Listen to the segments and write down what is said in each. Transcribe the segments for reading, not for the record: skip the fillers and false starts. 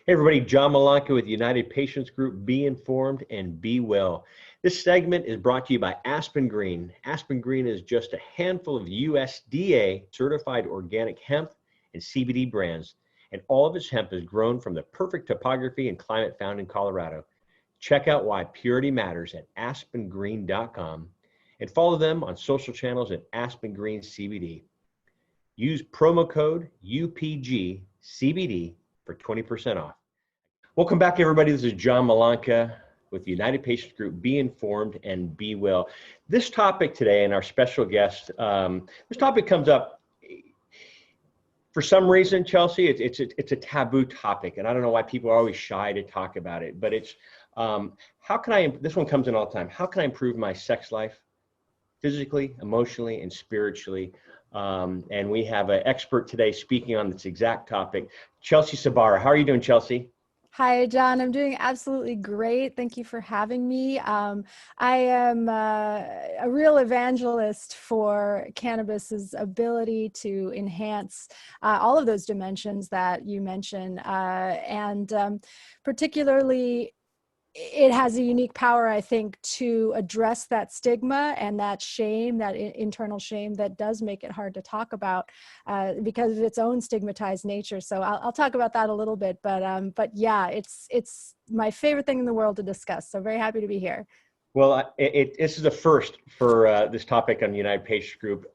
Hey everybody, John Malanka with United Patients Group. Be informed and be well. This segment is brought to you by Aspen Green. Aspen Green is just a handful of USDA certified organic hemp and CBD brands, and all of its hemp is grown from the perfect topography and climate found in Colorado. Check out why purity matters at aspengreen.com and follow them on social channels at Aspen Green CBD. Use promo code UPGCBD for 20% off. Welcome back, everybody. This is John Malanka with United Patients Group. Be informed and be well. This topic today and our special guest, this topic comes up for some reason, Chelsea. It's a taboo topic, and I don't know why people are always shy to talk about it. But it's how can I? This one comes in all the time. How can I improve my sex life, physically, emotionally, and spiritually? And we have an expert today speaking on this exact topic, Chelsea Cebara. How are you doing, Chelsea? Hi, John. I'm doing absolutely great. Thank you for having me. I am a real evangelist for cannabis's ability to enhance all of those dimensions that you mentioned, and particularly it has a unique power, I think, to address that stigma and that shame, that internal shame that does make it hard to talk about because of its own stigmatized nature. So I'll talk about that a little bit, but yeah, it's my favorite thing in the world to discuss. So very happy to be here. Well, this is the first for this topic on United Patients Group,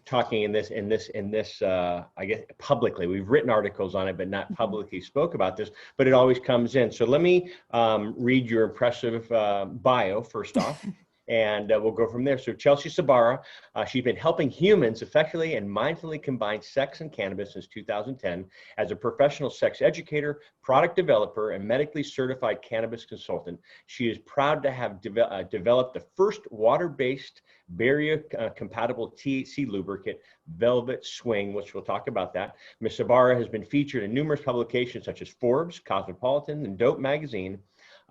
talking in this, I guess publicly. We've written articles on it, but not publicly spoke about this, but it always comes in. So let me read your impressive bio first off, and we'll go from there. So Chelsea Cebara, she's been helping humans effectively and mindfully combine sex and cannabis since 2010 as a professional sex educator, product developer, and medically certified cannabis consultant. She is proud to have developed the first water-based barrier-compatible THC lubricant, Velvet Swing, which we'll talk about that. Ms. Cebara has been featured in numerous publications such as Forbes, Cosmopolitan, and Dope Magazine.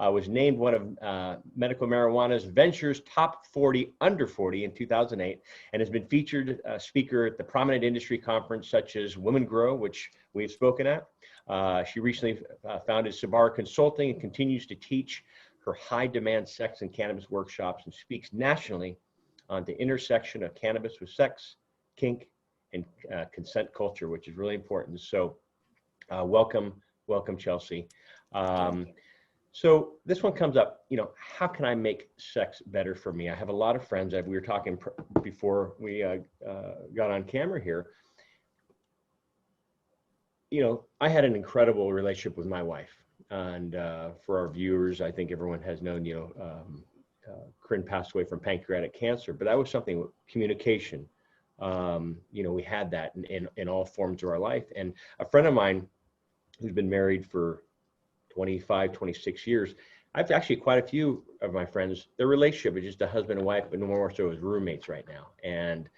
Was named one of Medical Marijuana's Ventures Top 40 Under 40 in 2008, and has been featured speaker at the prominent industry conference such as Women Grow, which we've spoken at. She recently founded Cebara Consulting and continues to teach her high-demand sex and cannabis workshops and speaks nationally on the intersection of cannabis with sex, kink, and consent culture, which is really important. So welcome, Chelsea. So this one comes up, how can I make sex better for me? I have a lot of friends. We were talking before we got on camera here. I had an incredible relationship with my wife. And for our viewers, I think everyone has known, Corinne passed away from pancreatic cancer, but that was something with communication. We had that in all forms of our life. And a friend of mine who's been married for 25, 26 years. I've actually quite a few of my friends, their relationship is just a husband and wife, but no more so as roommates right now. And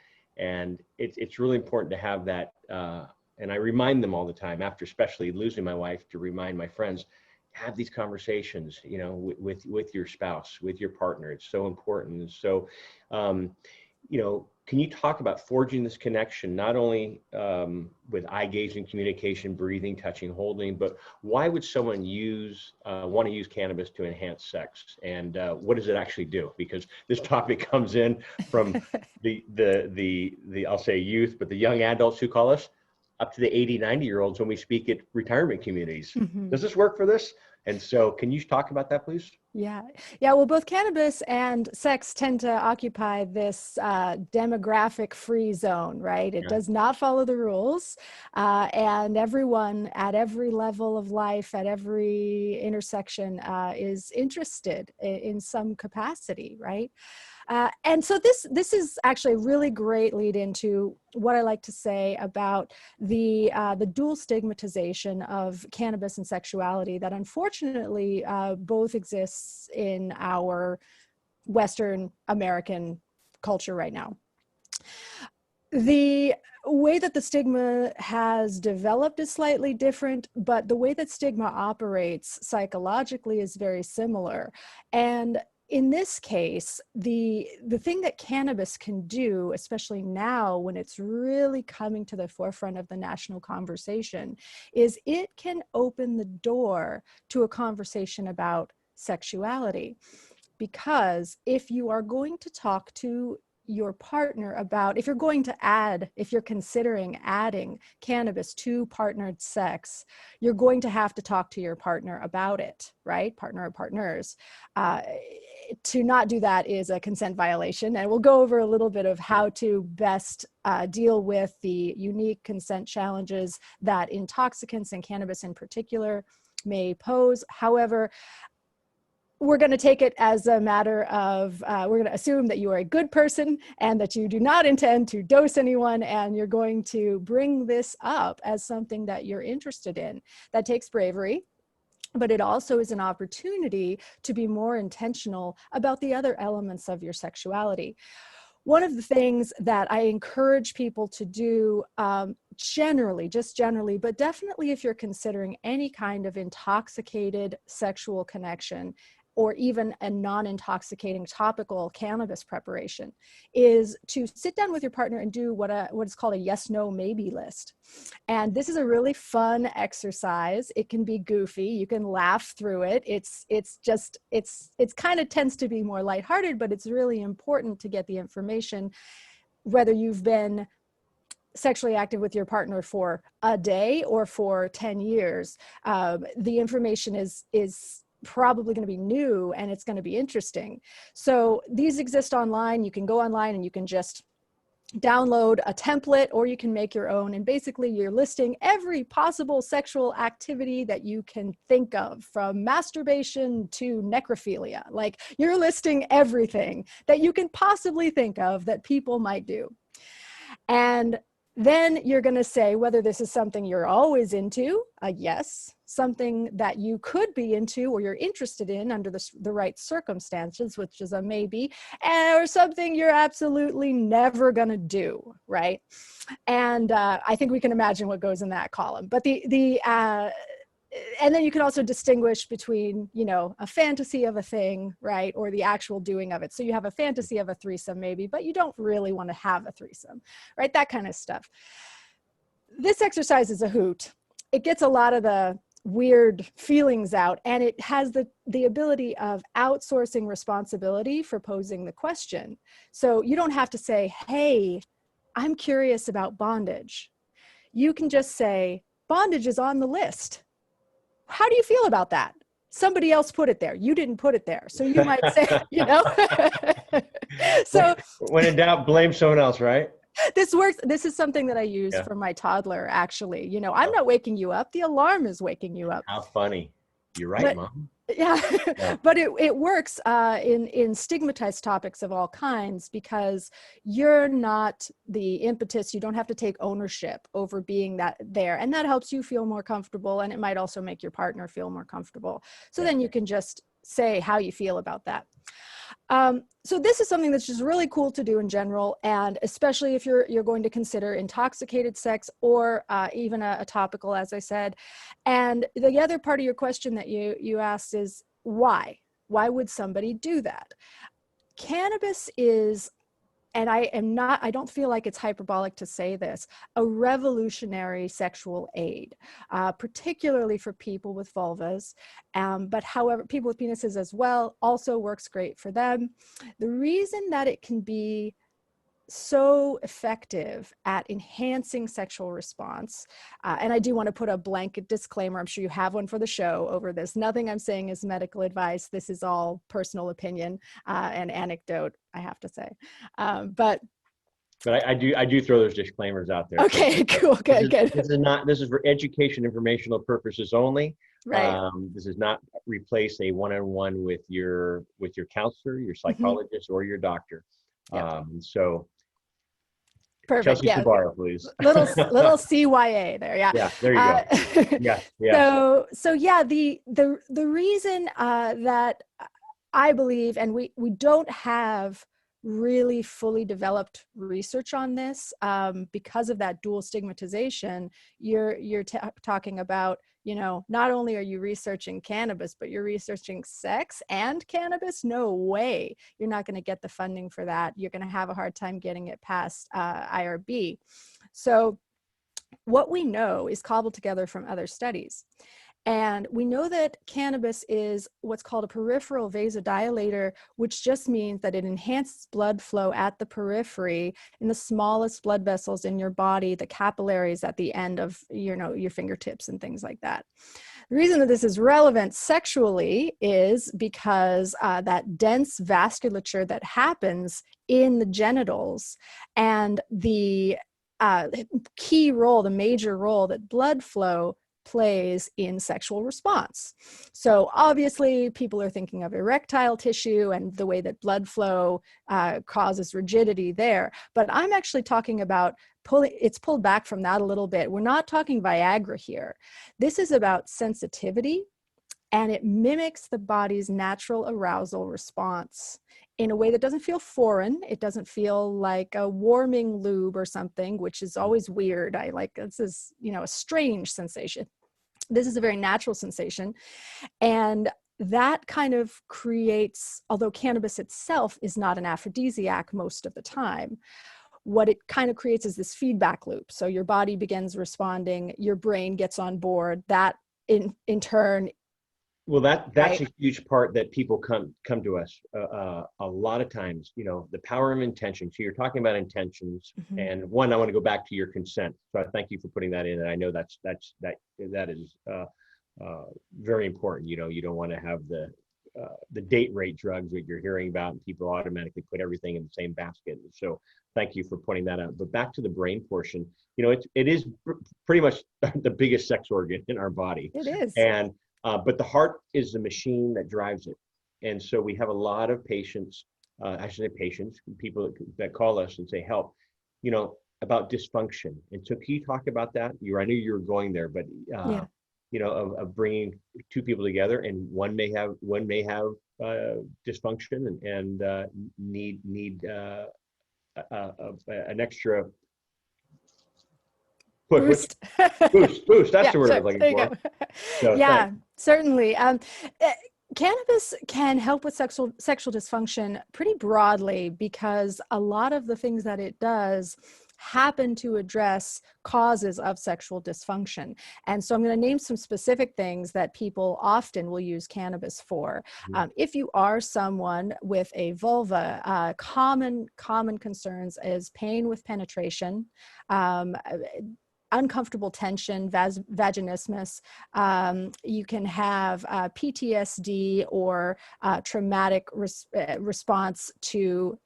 it's really important to have that. And I remind them all the time after, especially losing my wife, to remind my friends, have these conversations, with your spouse, with your partner. It's so important. And so, can you talk about forging this connection, not only with eye gazing, communication, breathing, touching, holding, but why would someone want to use cannabis to enhance sex? And what does it actually do? Because this topic comes in from the I'll say youth, but the young adults who call us, up to the 80, 90-year-olds when we speak at retirement communities. Mm-hmm. Does this work for this? And so can you talk about that, please? Yeah. Well, both cannabis and sex tend to occupy this demographic free zone, right? It does not follow the rules. And everyone at every level of life, at every intersection is interested in some capacity, right? And so this is actually a really great lead into what I like to say about the dual stigmatization of cannabis and sexuality that unfortunately both exists in our Western American culture right now. The way that the stigma has developed is slightly different, but the way that stigma operates psychologically is very similar. And in this case, the thing that cannabis can do, especially now when it's really coming to the forefront of the national conversation, is it can open the door to a conversation about sexuality. Because if you are going to talk to your partner about, if you're considering adding cannabis to partnered sex, you're going to have to talk to your partner about it, right? Partner or partners. To not do that is a consent violation. And we'll go over a little bit of how to best deal with the unique consent challenges that intoxicants and cannabis in particular may pose. However, we're going to take it as a matter of, we're going to assume that you are a good person and that you do not intend to dose anyone, and you're going to bring this up as something that you're interested in. That takes bravery, but it also is an opportunity to be more intentional about the other elements of your sexuality. One of the things that I encourage people to do generally, but definitely if you're considering any kind of intoxicated sexual connection, or even a non-intoxicating topical cannabis preparation, is to sit down with your partner and do what is called a yes, no, maybe list. And this is a really fun exercise. It can be goofy. You can laugh through it. It's kind of tends to be more lighthearted, but it's really important to get the information, whether you've been sexually active with your partner for a day or for 10 years. The information is probably going to be new and it's going to be interesting. So these exist online. You can go online and you can just download a template, or you can make your own. And basically you're listing every possible sexual activity that you can think of, from masturbation to necrophilia. Like, you're listing everything that you can possibly think of that people might do. And then you're going to say whether this is something you're always into, a yes, something that you could be into or you're interested in under the right circumstances, which is a maybe, or something you're absolutely never going to do, right? And I think we can imagine what goes in that column. But and then you can also distinguish between, a fantasy of a thing, right? Or the actual doing of it. So you have a fantasy of a threesome maybe, but you don't really want to have a threesome, right? That kind of stuff. This exercise is a hoot. It gets a lot of the weird feelings out, and it has the ability of outsourcing responsibility for posing the question. So you don't have to say, hey, I'm curious about bondage. You can just say, bondage is on the list. How do you feel about that? Somebody else put it there. You didn't put it there. So you might say, So when in doubt, blame someone else, right? This works. This is something that I use for my toddler, actually. I'm not waking you up. The alarm is waking you up. How funny. You're right, Mom. Yeah, but it works in stigmatized topics of all kinds, because you're not the impetus. You don't have to take ownership over being there. And that helps you feel more comfortable. And it might also make your partner feel more comfortable. So then you can just say how you feel about that. So this is something that's just really cool to do in general, and especially if you're going to consider intoxicated sex or even a topical, as I said. And the other part of your question that you asked is why? Why would somebody do that? Cannabis is, and I don't feel like it's hyperbolic to say this, a revolutionary sexual aid, particularly for people with vulvas. But however, people with penises as well also works great for them. The reason that it can be so effective at enhancing sexual response, and I do want to put a blanket disclaimer, I'm sure you have one for the show over this. Nothing I'm saying is medical advice. This is all personal opinion and anecdote, I have to say. But I do throw those disclaimers out there. Okay, so cool, good. This is for education, informational purposes only. Right. This does not replace a one-on-one with your counselor, your psychologist, or your doctor. Yep. So perfect. Chelsea Cebara, please. little CYA there. Yeah. Yeah. There you go. Yeah. So yeah, the reason that I believe, and we don't have really fully developed research on this because of that dual stigmatization you're talking about. you know, not only are you researching cannabis, but you're researching sex and cannabis? No way. You're not going to get the funding for that. You're going to have a hard time getting it past IRB. So what we know is cobbled together from other studies. And we know that cannabis is what's called a peripheral vasodilator, which just means that it enhances blood flow at the periphery in the smallest blood vessels in your body, the capillaries at the end of, you know, your fingertips and things like that. The reason that this is relevant sexually is because that dense vasculature that happens in the genitals and the key role, the major role that blood flow plays in sexual response. So obviously people are thinking of erectile tissue and the way that blood flow causes rigidity there, but I'm actually talking about it's pulled back from that a little bit. We're not talking Viagra here. This is about sensitivity, and it mimics the body's natural arousal response in a way that doesn't feel foreign. It doesn't feel like a warming lube or something, which is always weird. I like, this is, you know, a strange sensation. This is a very natural sensation. And that kind of creates, although cannabis itself is not an aphrodisiac most of the time, what it kind of creates is this feedback loop. So your body begins responding, your brain gets on board, that in turn. Well, that's a huge part that people come to us a lot of times, you know, the power of intention. So you're talking about intentions, and one, I want to go back to your consent. So I thank you for putting that in, and I know that is very important. You know, you don't want to have the date rape drugs that you're hearing about, and people automatically put everything in the same basket. So thank you for pointing that out. But back to the brain portion, you know, it is pretty much the biggest sex organ in our body. It is. And but the heart is the machine that drives it. And so we have a lot of patients, I should say patients, people that call us and say, help, you know, about dysfunction. And so can you talk about that? I knew you were going there, but, you know, of bringing two people together, and one may have dysfunction and need an extra boost. That's the word I was looking for. So, yeah, certainly. Cannabis can help with sexual dysfunction pretty broadly, because a lot of the things that it does happen to address causes of sexual dysfunction. And so I'm going to name some specific things that people often will use cannabis for. If you are someone with a vulva, common concerns is pain with penetration, uncomfortable tension, vaginismus. You can have PTSD or traumatic response to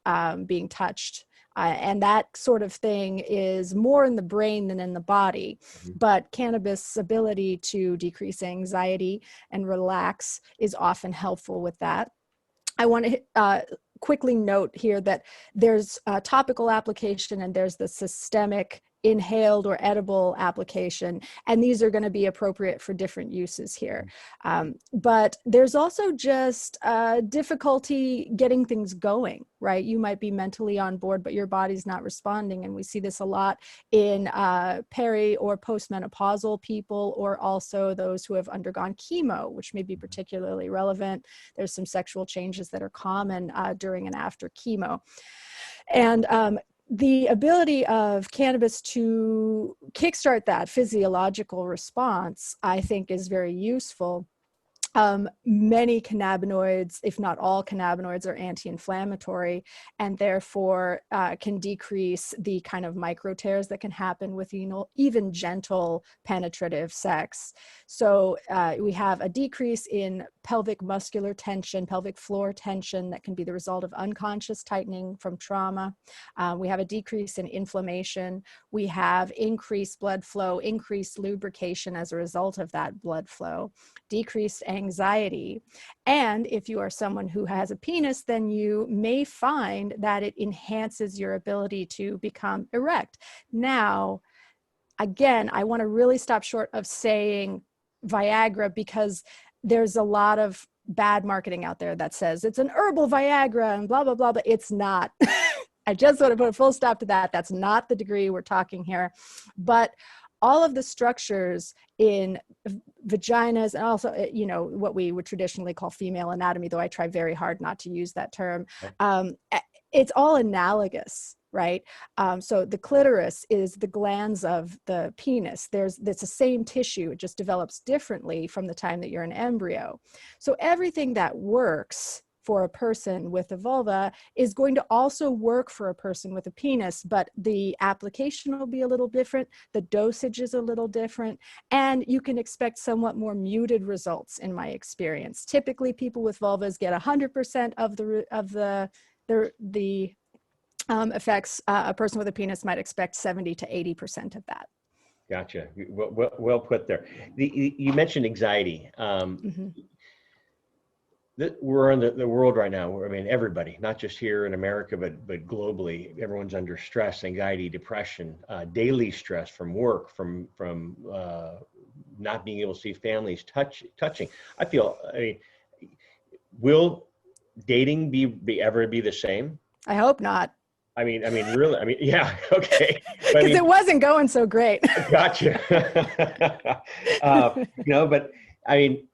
being touched. And that sort of thing is more in the brain than in the body. But cannabis' ability to decrease anxiety and relax is often helpful with that. I want to quickly note here that there's a topical application and there's the systemic inhaled or edible application, and these are going to be appropriate for different uses here. But there's also just difficulty getting things going, right? You might be mentally on board, but your body's not responding. And we see this a lot in peri or postmenopausal people, or also those who have undergone chemo, which may be particularly relevant. There's some sexual changes that are common during and after chemo. And the ability of cannabis to kickstart that physiological response, I think, is very useful. Many cannabinoids, if not all cannabinoids, are anti-inflammatory, and therefore can decrease the kind of micro tears that can happen with, you know, even gentle penetrative sex. So we have a decrease in pelvic muscular tension, pelvic floor tension that can be the result of unconscious tightening from trauma. We have a decrease in inflammation. We have increased blood flow, increased lubrication as a result of that blood flow, decreased anxiety. And if you are someone who has a penis, then you may find that it enhances your ability to become erect. Now, again, I want to really stop short of saying Viagra, because there's a lot of bad marketing out there that says it's an herbal Viagra and blah, blah, blah, but it's not. I just want to put a full stop to that. That's not the degree we're talking here. But all of the structures in vaginas, and also, what we would traditionally call female anatomy, though I try very hard not to use that term. It's all analogous, right? So the clitoris is the glands of the penis. It's the same tissue. It just develops differently from the time that you're an embryo. So everything that works for a person with a vulva is going to also work for a person with a penis, but the application will be a little different. The dosage is a little different, and you can expect somewhat more muted results in my experience. Typically, people with vulvas get 100% of the effects. A person with a penis might expect 70 to 80% of that. Gotcha. Well put there. You mentioned anxiety. We're in the world right now. I mean, everybody, not just here in America, but globally, everyone's under stress, anxiety, depression, daily stress from work, from not being able to see families, touching. I mean, will dating ever be the same? I hope not. I mean, really, yeah, okay. Because it wasn't going so great. Gotcha. But I mean,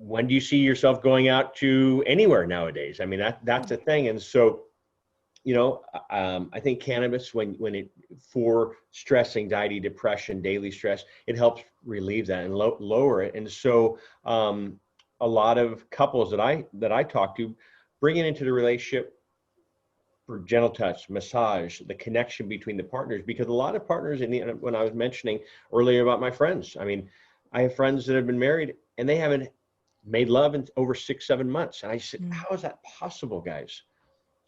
when do you see yourself going out to anywhere nowadays? I mean, that's a thing. And so, I think cannabis, when it for stress, anxiety, depression, daily stress, it helps relieve that and lower it. And so, a lot of couples that I talk to bring it into the relationship for gentle touch, massage, the connection between the partners, because a lot of partners when I was mentioning earlier about my friends, I mean, I have friends that have been married and they haven't made love in over 6-7 months. And I said, how is that possible, guys?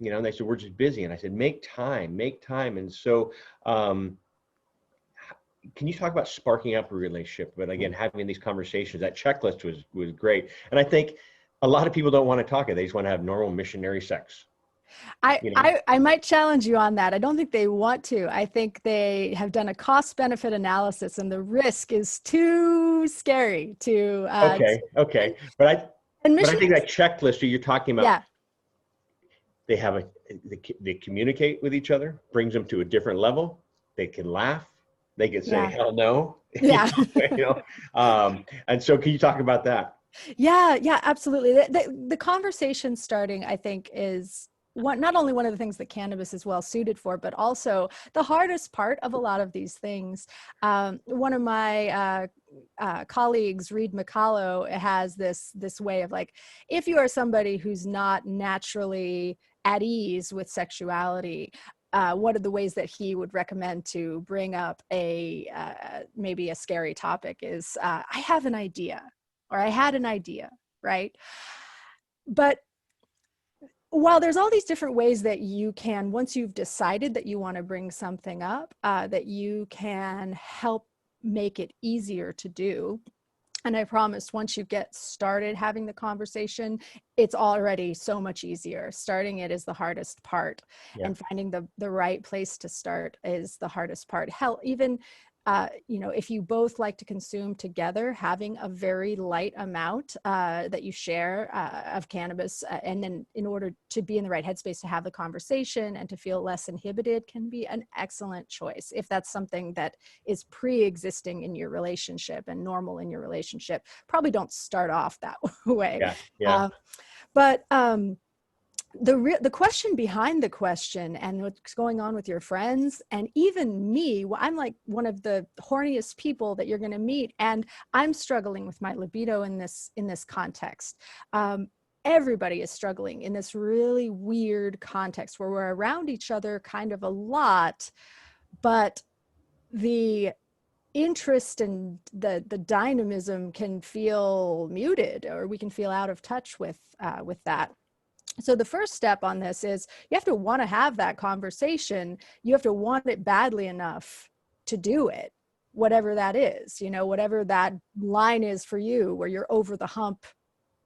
And they said, we're just busy. And I said, make time. And so, can you talk about sparking up a relationship? But again, having these conversations, that checklist was great. And I think a lot of people don't want to talk it. They just want to have normal missionary sex. I might challenge you on that. I don't think they want to. I think they have done a cost-benefit analysis, and the risk is too scary to. Okay. But I think that checklist that you're talking about, they communicate with each other, brings them to a different level. They can laugh. They can say, hell no. Yeah. And so can you talk about that? Yeah, absolutely. The conversation starting, I think, is not only one of the things that cannabis is well suited for, but also the hardest part of a lot of these things. One of my colleagues, Reed McCallow, has this way of like, if you are somebody who's not naturally at ease with sexuality, one of the ways that he would recommend to bring up maybe a scary topic is, I have an idea, or I had an idea, right? But while there's all these different ways that you can, once you've decided that you want to bring something up, that you can help make it easier to do. And I promise, once you get started having the conversation, it's already so much easier. Starting it is the hardest part, and finding the right place to start is the hardest part. Hell, even if you both like to consume together, having a very light amount that you share of cannabis, and then in order to be in the right headspace to have the conversation and to feel less inhibited, can be an excellent choice. If that's something that is pre-existing in your relationship and normal in your relationship, probably don't start off that way. But the question behind the question, and what's going on with your friends, and even me, I'm like one of the horniest people that you're going to meet, and I'm struggling with my libido in this context. Everybody is struggling in this really weird context where we're around each other kind of a lot, but the interest and the dynamism can feel muted, or we can feel out of touch with that. So the first step on this is you have to want to have that conversation. You have to want it badly enough to do it, whatever that is, whatever that line is for you, where you're over the hump,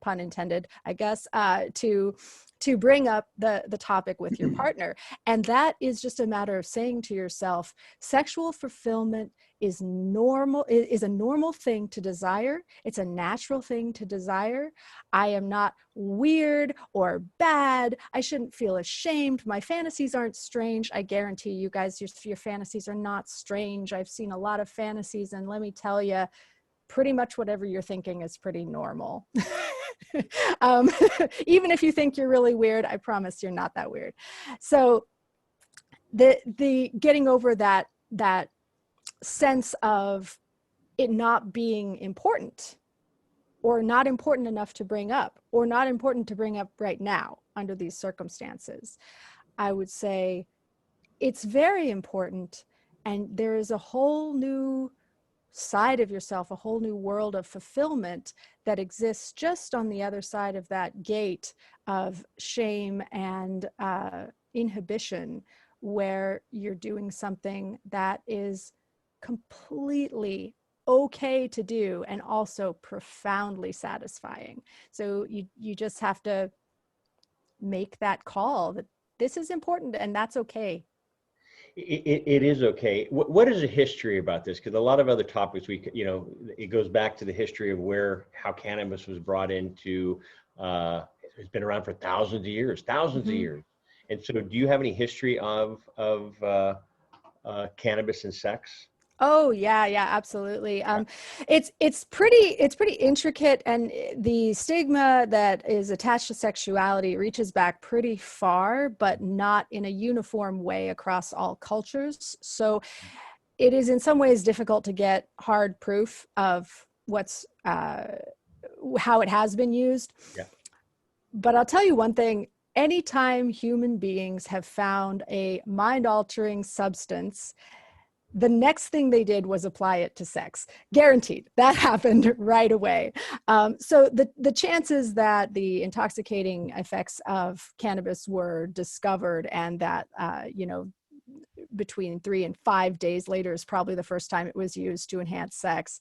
pun intended, I guess, to to bring up the topic with your partner. And that is just a matter of saying to yourself, sexual fulfillment is normal, is a normal thing to desire. It's a natural thing to desire. I am not weird or bad. I shouldn't feel ashamed. My fantasies aren't strange. I guarantee you guys, your fantasies are not strange. I've seen a lot of fantasies, and let me tell you, pretty much whatever you're thinking is pretty normal. Even if you think you're really weird, I promise you're not that weird. So the getting over that sense of it not being important, or not important enough to bring up, or not important to bring up right now under these circumstances, I would say it's very important. And there is a whole new side of yourself, a whole new world of fulfillment that exists just on the other side of that gate of shame and inhibition, where you're doing something that is completely okay to do and also profoundly satisfying. So you just have to make that call that this is important and that's okay. It is okay. What is the history about this? Because a lot of other topics, it goes back to the history of how cannabis was brought into, it's been around for thousands of years. And so do you have any history of cannabis and sex? Oh yeah, absolutely. It's pretty intricate, and the stigma that is attached to sexuality reaches back pretty far, but not in a uniform way across all cultures. So it is in some ways difficult to get hard proof of how it has been used. Yeah. But I'll tell you one thing. Anytime human beings have found a mind-altering substance, the next thing they did was apply it to sex. Guaranteed. That happened right away. So the chances that the intoxicating effects of cannabis were discovered, and that, between 3 and 5 days later is probably the first time it was used to enhance sex,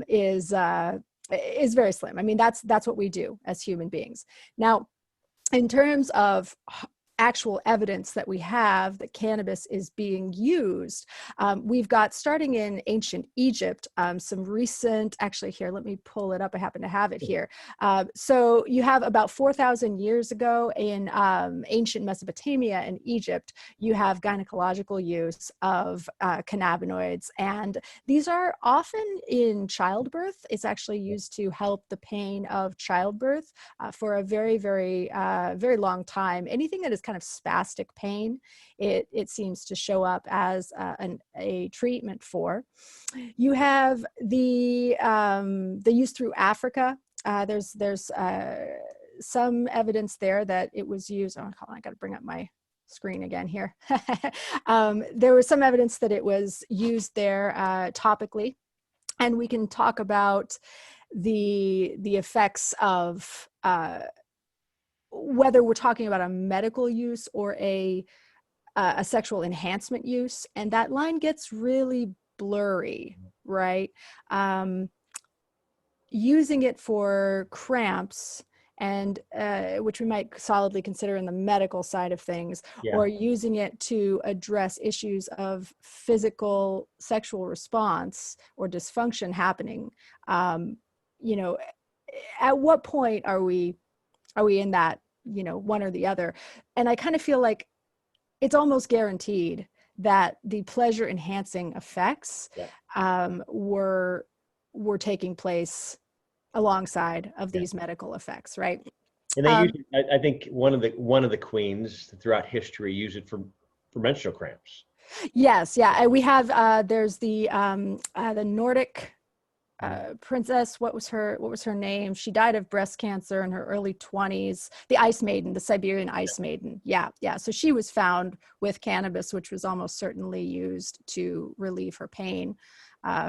is very slim. I mean, that's what we do as human beings. Now, in terms of actual evidence that we have that cannabis is being used, we've got, starting in ancient Egypt, some recent, actually here, let me pull it up. I happen to have it here. So you have about 4,000 years ago in ancient Mesopotamia and Egypt, you have gynecological use of cannabinoids. And these are often in childbirth. It's actually used to help the pain of childbirth for a very, very, very long time. Anything that is kind of spastic pain, it seems to show up as a treatment for. You have the use through Africa. There's some evidence there that it was used. Oh, hold on, I got to bring up my screen again here. There was some evidence that it was used there topically, and we can talk about the effects of whether we're talking about a medical use or a sexual enhancement use, and that line gets really blurry, right? Using it for cramps, and which we might solidly consider in the medical side of things, or using it to address issues of physical sexual response or dysfunction happening. At what point are we in that, one or the other? And I kind of feel like it's almost guaranteed that the pleasure enhancing effects were taking place alongside of these medical effects, right? And they use it, I think one of the queens throughout history use it for menstrual cramps. Yes, yeah. We have there's the Nordic princess. What was her name? She died of breast cancer in her early 20s. The Ice Maiden, the Siberian Ice Maiden. Yeah. So she was found with cannabis, which was almost certainly used to relieve her pain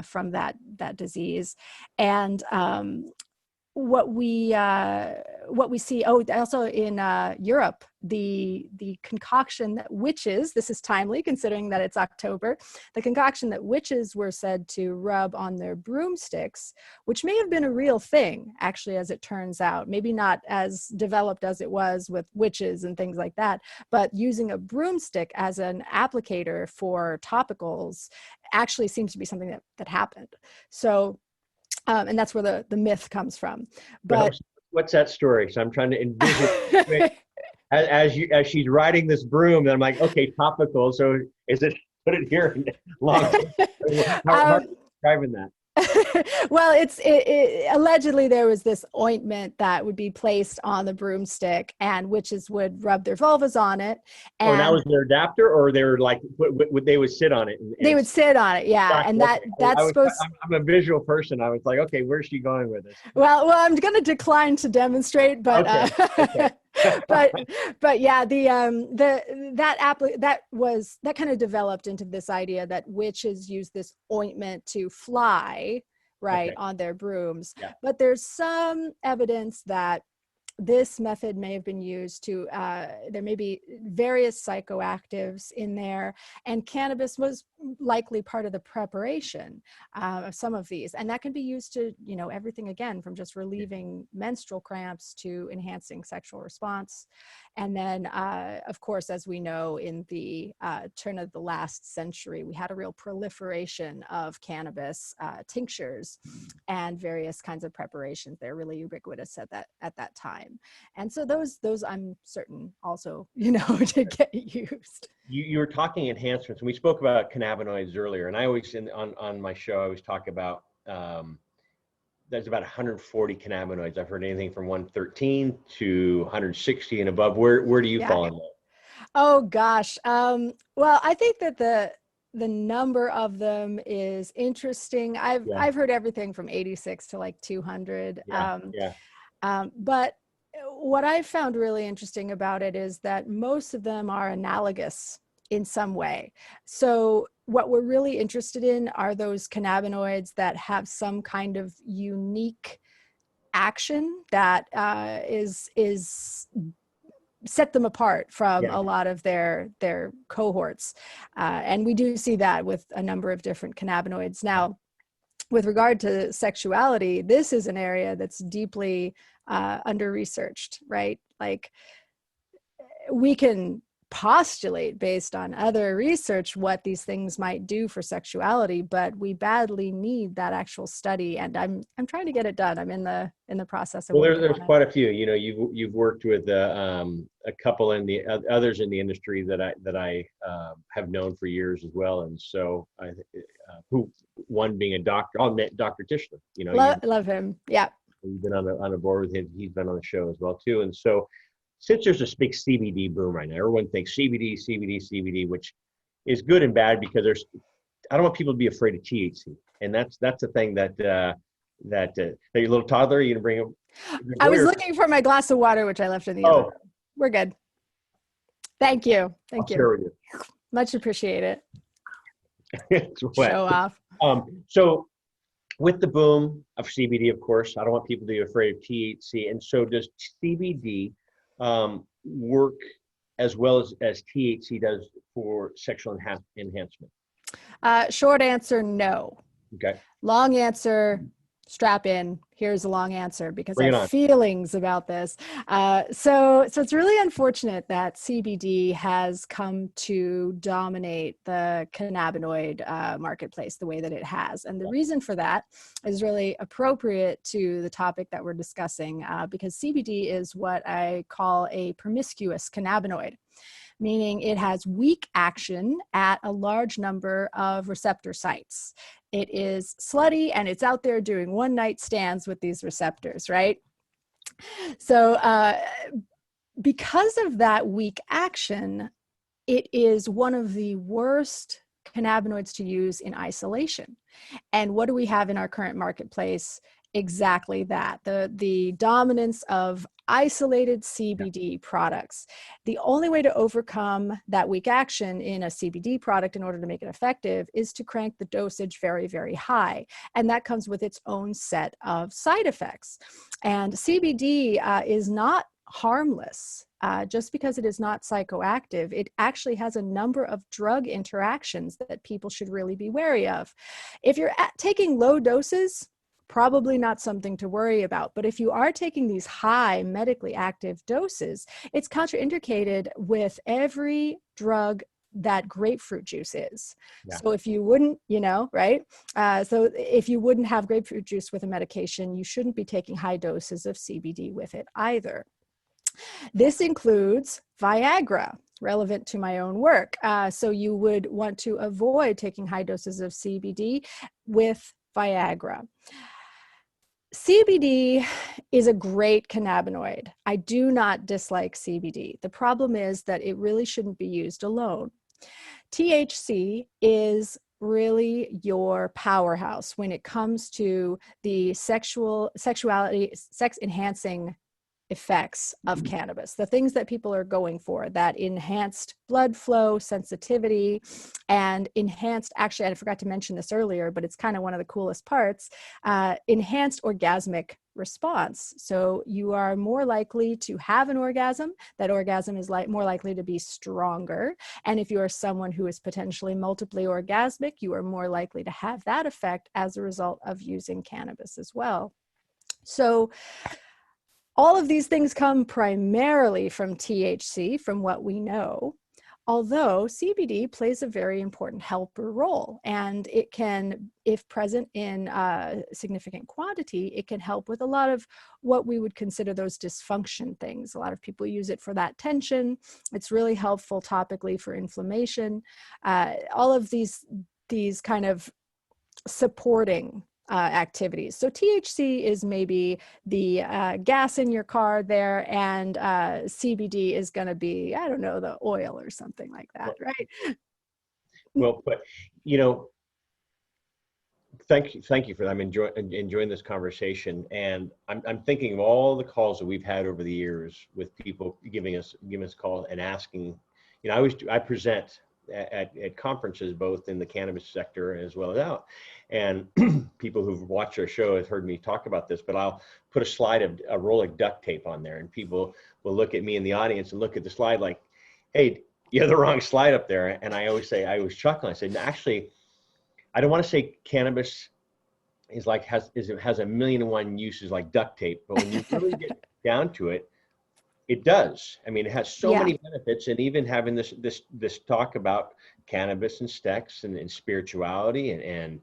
from that disease. And what we see, also in Europe, the concoction that witches, this is timely considering that it's October, the concoction that witches were said to rub on their broomsticks, which may have been a real thing, actually, as it turns out, maybe not as developed as it was with witches and things like that, but using a broomstick as an applicator for topicals actually seems to be something that happened. So, and that's where the myth comes from. But what's that story? So I'm trying to envision as she's riding this broom, and I'm like, okay, topical. So is it put it here and long? How are you describing that? Well, allegedly there was this ointment that would be placed on the broomstick, and witches would rub their vulvas on it. And They would sit on it, yeah. And that's supposed. I'm a visual person. I was like, okay, where's she going with this? Well, I'm going to decline to demonstrate, but okay. but yeah, that kind of developed into this idea that witches use this ointment to fly on their brooms. Yeah. But there's some evidence that this method may have been used to, there may be various psychoactives in there, and cannabis was likely part of the preparation of some of these. And that can be used to, everything again, from just relieving menstrual cramps to enhancing sexual response. And then, of course, as we know, in the turn of the last century, we had a real proliferation of cannabis tinctures and various kinds of preparations. They're really ubiquitous at that time. And so those I'm certain also, to get used. You were talking enhancements, and we spoke about cannabinoids earlier, and I always, on my show, I always talk about, there's about 140 cannabinoids. I've heard anything from 113 to 160 and above. Where do you fall in that? Oh gosh. Well, I think that the number of them is interesting. I've heard everything from 86 to like 200. But what I found really interesting about it is that most of them are analogous in some way. So what we're really interested in are those cannabinoids that have some kind of unique action that is set them apart from a lot of their cohorts. And we do see that with a number of different cannabinoids. Now, with regard to sexuality, this is an area that's deeply under-researched, right? Like, we can postulate based on other research what these things might do for sexuality, but we badly need that actual study, and I'm trying to get it done. I'm in the process of. Well, there's quite a few. You've worked with a couple in the others in the industry that I have known for years as well, and so one being a doctor, Dr. Tischler. Love him. Yeah. You've been on a board with him. He's been on the show as well too, and so. Since there's a big CBD boom right now, everyone thinks CBD, which is good and bad because I don't want people to be afraid of THC, and that's the thing that your little toddler, you gonna bring him? I was looking for my glass of water, which I left in the other room. We're good. Thank you. I'll share with you. Much appreciate it. Show off. So with the boom of CBD, of course, I don't want people to be afraid of THC, and so does CBD work as well as THC does for sexual enhancement? Short answer, no. Okay. Long answer, strap in. Here's a long answer because I have feelings about this. So it's really unfortunate that CBD has come to dominate the cannabinoid marketplace the way that it has. And the reason for that is really appropriate to the topic that we're discussing because CBD is what I call a promiscuous cannabinoid, meaning it has weak action at a large number of receptor sites. It is slutty and it's out there doing one-night stands with these receptors, right? So because of that weak action, it is one of the worst cannabinoids to use in isolation. And what do we have in our current marketplace? Exactly that, the dominance of isolated CBD products. The only way to overcome that weak action in a CBD product in order to make it effective is to crank the dosage very, very high. And that comes with its own set of side effects. And CBD is not harmless. Just because it is not psychoactive, it actually has a number of drug interactions that people should really be wary of. If you're taking low doses, probably not something to worry about. But if you are taking these high medically active doses, it's contraindicated with every drug that grapefruit juice is. Yeah. So if you wouldn't, right? So if you wouldn't have grapefruit juice with a medication, you shouldn't be taking high doses of CBD with it either. This includes Viagra, relevant to my own work. So you would want to avoid taking high doses of CBD with Viagra. CBD is a great cannabinoid. I do not dislike CBD. The problem is that it really shouldn't be used alone. THC is really your powerhouse when it comes to the sexuality, sex enhancing effects of cannabis, the things that people are going for, that enhanced blood flow, sensitivity, and enhanced, actually, I forgot to mention this earlier, but it's kind of one of the coolest parts, enhanced orgasmic response. So you are more likely to have an orgasm. That orgasm is more likely to be stronger. And if you are someone who is potentially multiply orgasmic, you are more likely to have that effect as a result of using cannabis as well. So all of these things come primarily from THC, from what we know, although CBD plays a very important helper role, and it can, if present in significant quantity, it can help with a lot of what we would consider those dysfunction things. A lot of people use it for that tension. It's really helpful topically for inflammation. All of these kind of supporting activities. So THC is maybe the gas in your car there, and CBD is going to be, I don't know, the oil or something like that, right? Well, but thank you for that. I'm enjoying this conversation, and I'm thinking of all the calls that we've had over the years with people giving us calls and asking. I present at conferences, both in the cannabis sector as well as out. And people who've watched our show have heard me talk about this, but I'll put a roll of duct tape on there, and people will look at me in the audience and look at the slide like, hey, you have the wrong slide up there. And I always say, I was chuckling. I said, actually, I don't want to say cannabis has 1,000,001 uses like duct tape, but when you really get down to it, it does. I mean, it has so many benefits, and even having this talk about cannabis and sex and spirituality and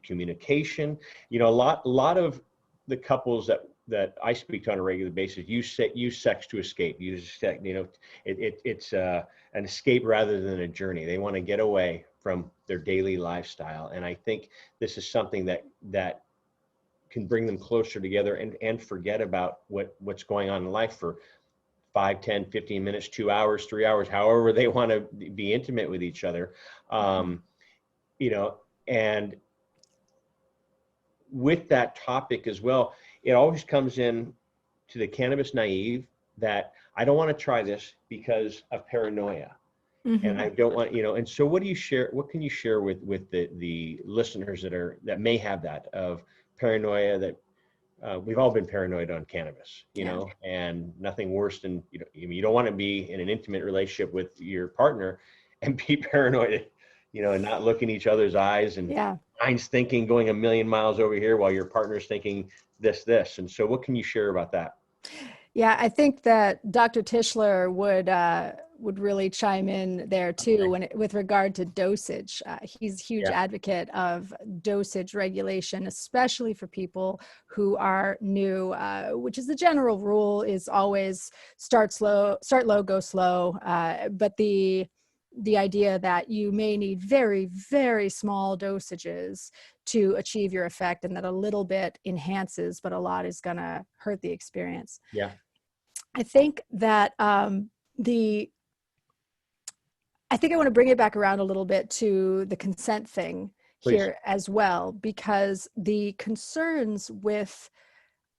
communication. A lot of the couples that I speak to on a regular basis use sex to escape. It's an escape rather than a journey. They want to get away from their daily lifestyle, and I think this is something that can bring them closer together and forget about what's going on in life for 5, 10, 15 minutes, 2 hours, 3 hours, however they want to be intimate with each other. And with that topic as well, it always comes in to the cannabis naive that I don't want to try this because of paranoia. Mm-hmm. And I don't want, and so what can you share with the listeners that may have that of paranoia, that we've all been paranoid on cannabis, and nothing worse than, you don't want to be in an intimate relationship with your partner and be paranoid, and not look in each other's eyes, and mind's thinking going 1,000,000 miles over here while your partner's thinking this. And so what can you share about that? Yeah, I think that Dr. Tischler would really chime in there too, with regard to dosage. He's a huge advocate of dosage regulation, especially for people who are new, which is the general rule, is always start low, go slow. But the idea that you may need very, very small dosages to achieve your effect, and that a little bit enhances, but a lot is going to hurt the experience. Yeah. I think that I want to bring it back around a little bit to the consent thing here as well, because the concerns with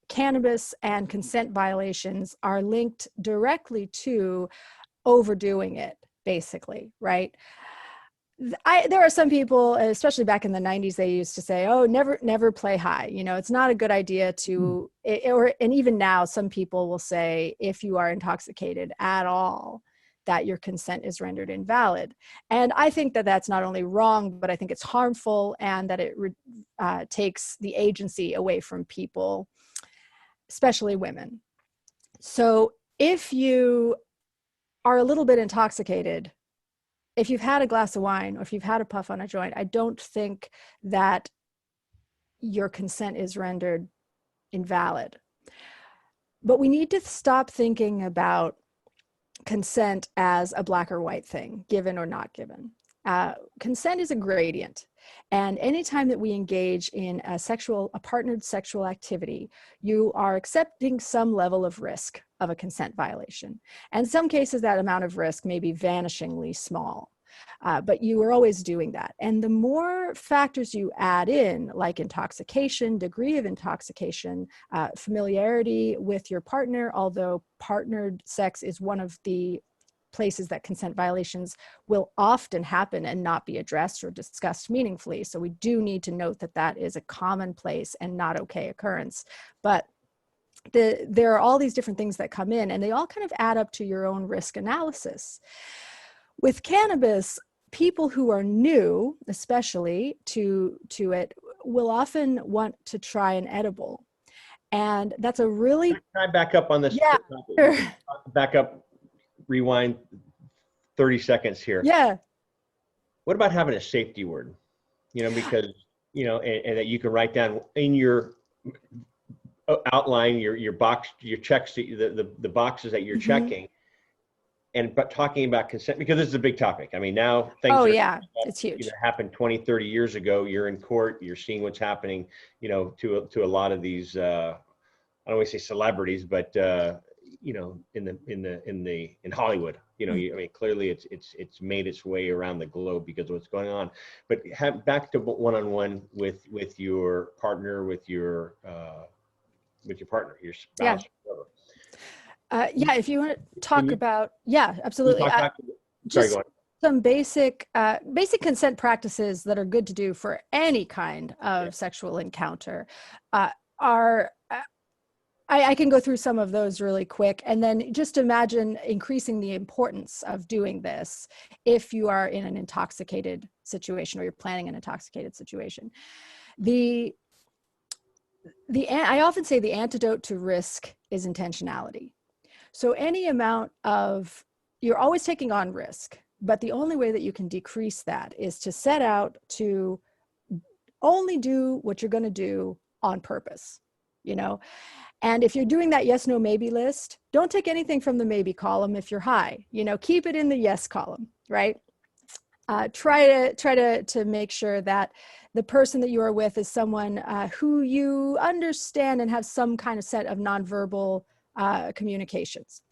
cannabis and consent violations are linked directly to overdoing it, basically, right? There are some people, especially back in the 90s, they used to say, oh, never play high. It's not a good idea to, and even now, some people will say, if you are intoxicated at all, that your consent is rendered invalid. And I think that that's not only wrong, but I think it's harmful, and that it takes the agency away from people, especially women. So if you are a little bit intoxicated, if you've had a glass of wine or if you've had a puff on a joint, I don't think that your consent is rendered invalid. But we need to stop thinking about consent as a black or white thing, given or not given. Consent is a gradient. And anytime that we engage in a partnered sexual activity, you are accepting some level of risk of a consent violation. And in some cases, that amount of risk may be vanishingly small. But you are always doing that. And the more factors you add in, like intoxication, degree of intoxication, familiarity with your partner, although partnered sex is one of the places that consent violations will often happen and not be addressed or discussed meaningfully. So we do need to note that that is a commonplace and not okay occurrence. But there are all these different things that come in, and they all kind of add up to your own risk analysis. With cannabis, people who are new, especially to it, will often want to try an edible. And that's a really... Can I back up on this? Yeah, sure. Back up, rewind 30 seconds here. Yeah. What about having a safety word? Because, and that you can write down in your outline, your box, your checks, the boxes that you're checking. But talking about consent, because this is a big topic. I mean, now things it's huge. Happened 20, 30 years ago. You're in court, you're seeing what's happening, to a lot of these, I don't want to say celebrities, but, in Hollywood, I mean, clearly it's made its way around the globe because of what's going on. But back to one-on-one with your partner, with your partner, your spouse, whatever. If you want to talk about, absolutely. Sorry, go on. Some basic consent practices that are good to do for any kind of sexual encounter are, I can go through some of those really quick, and then just imagine increasing the importance of doing this if you are in an intoxicated situation or you're planning an intoxicated situation. I often say the antidote to risk is intentionality. So any amount you're always taking on risk, but the only way that you can decrease that is to set out to only do what you're going to do on purpose, And if you're doing that yes, no, maybe list, don't take anything from the maybe column if you're high, keep it in the yes column, right? Try to make sure that the person that you are with is someone who you understand and have some kind of set of nonverbal communications.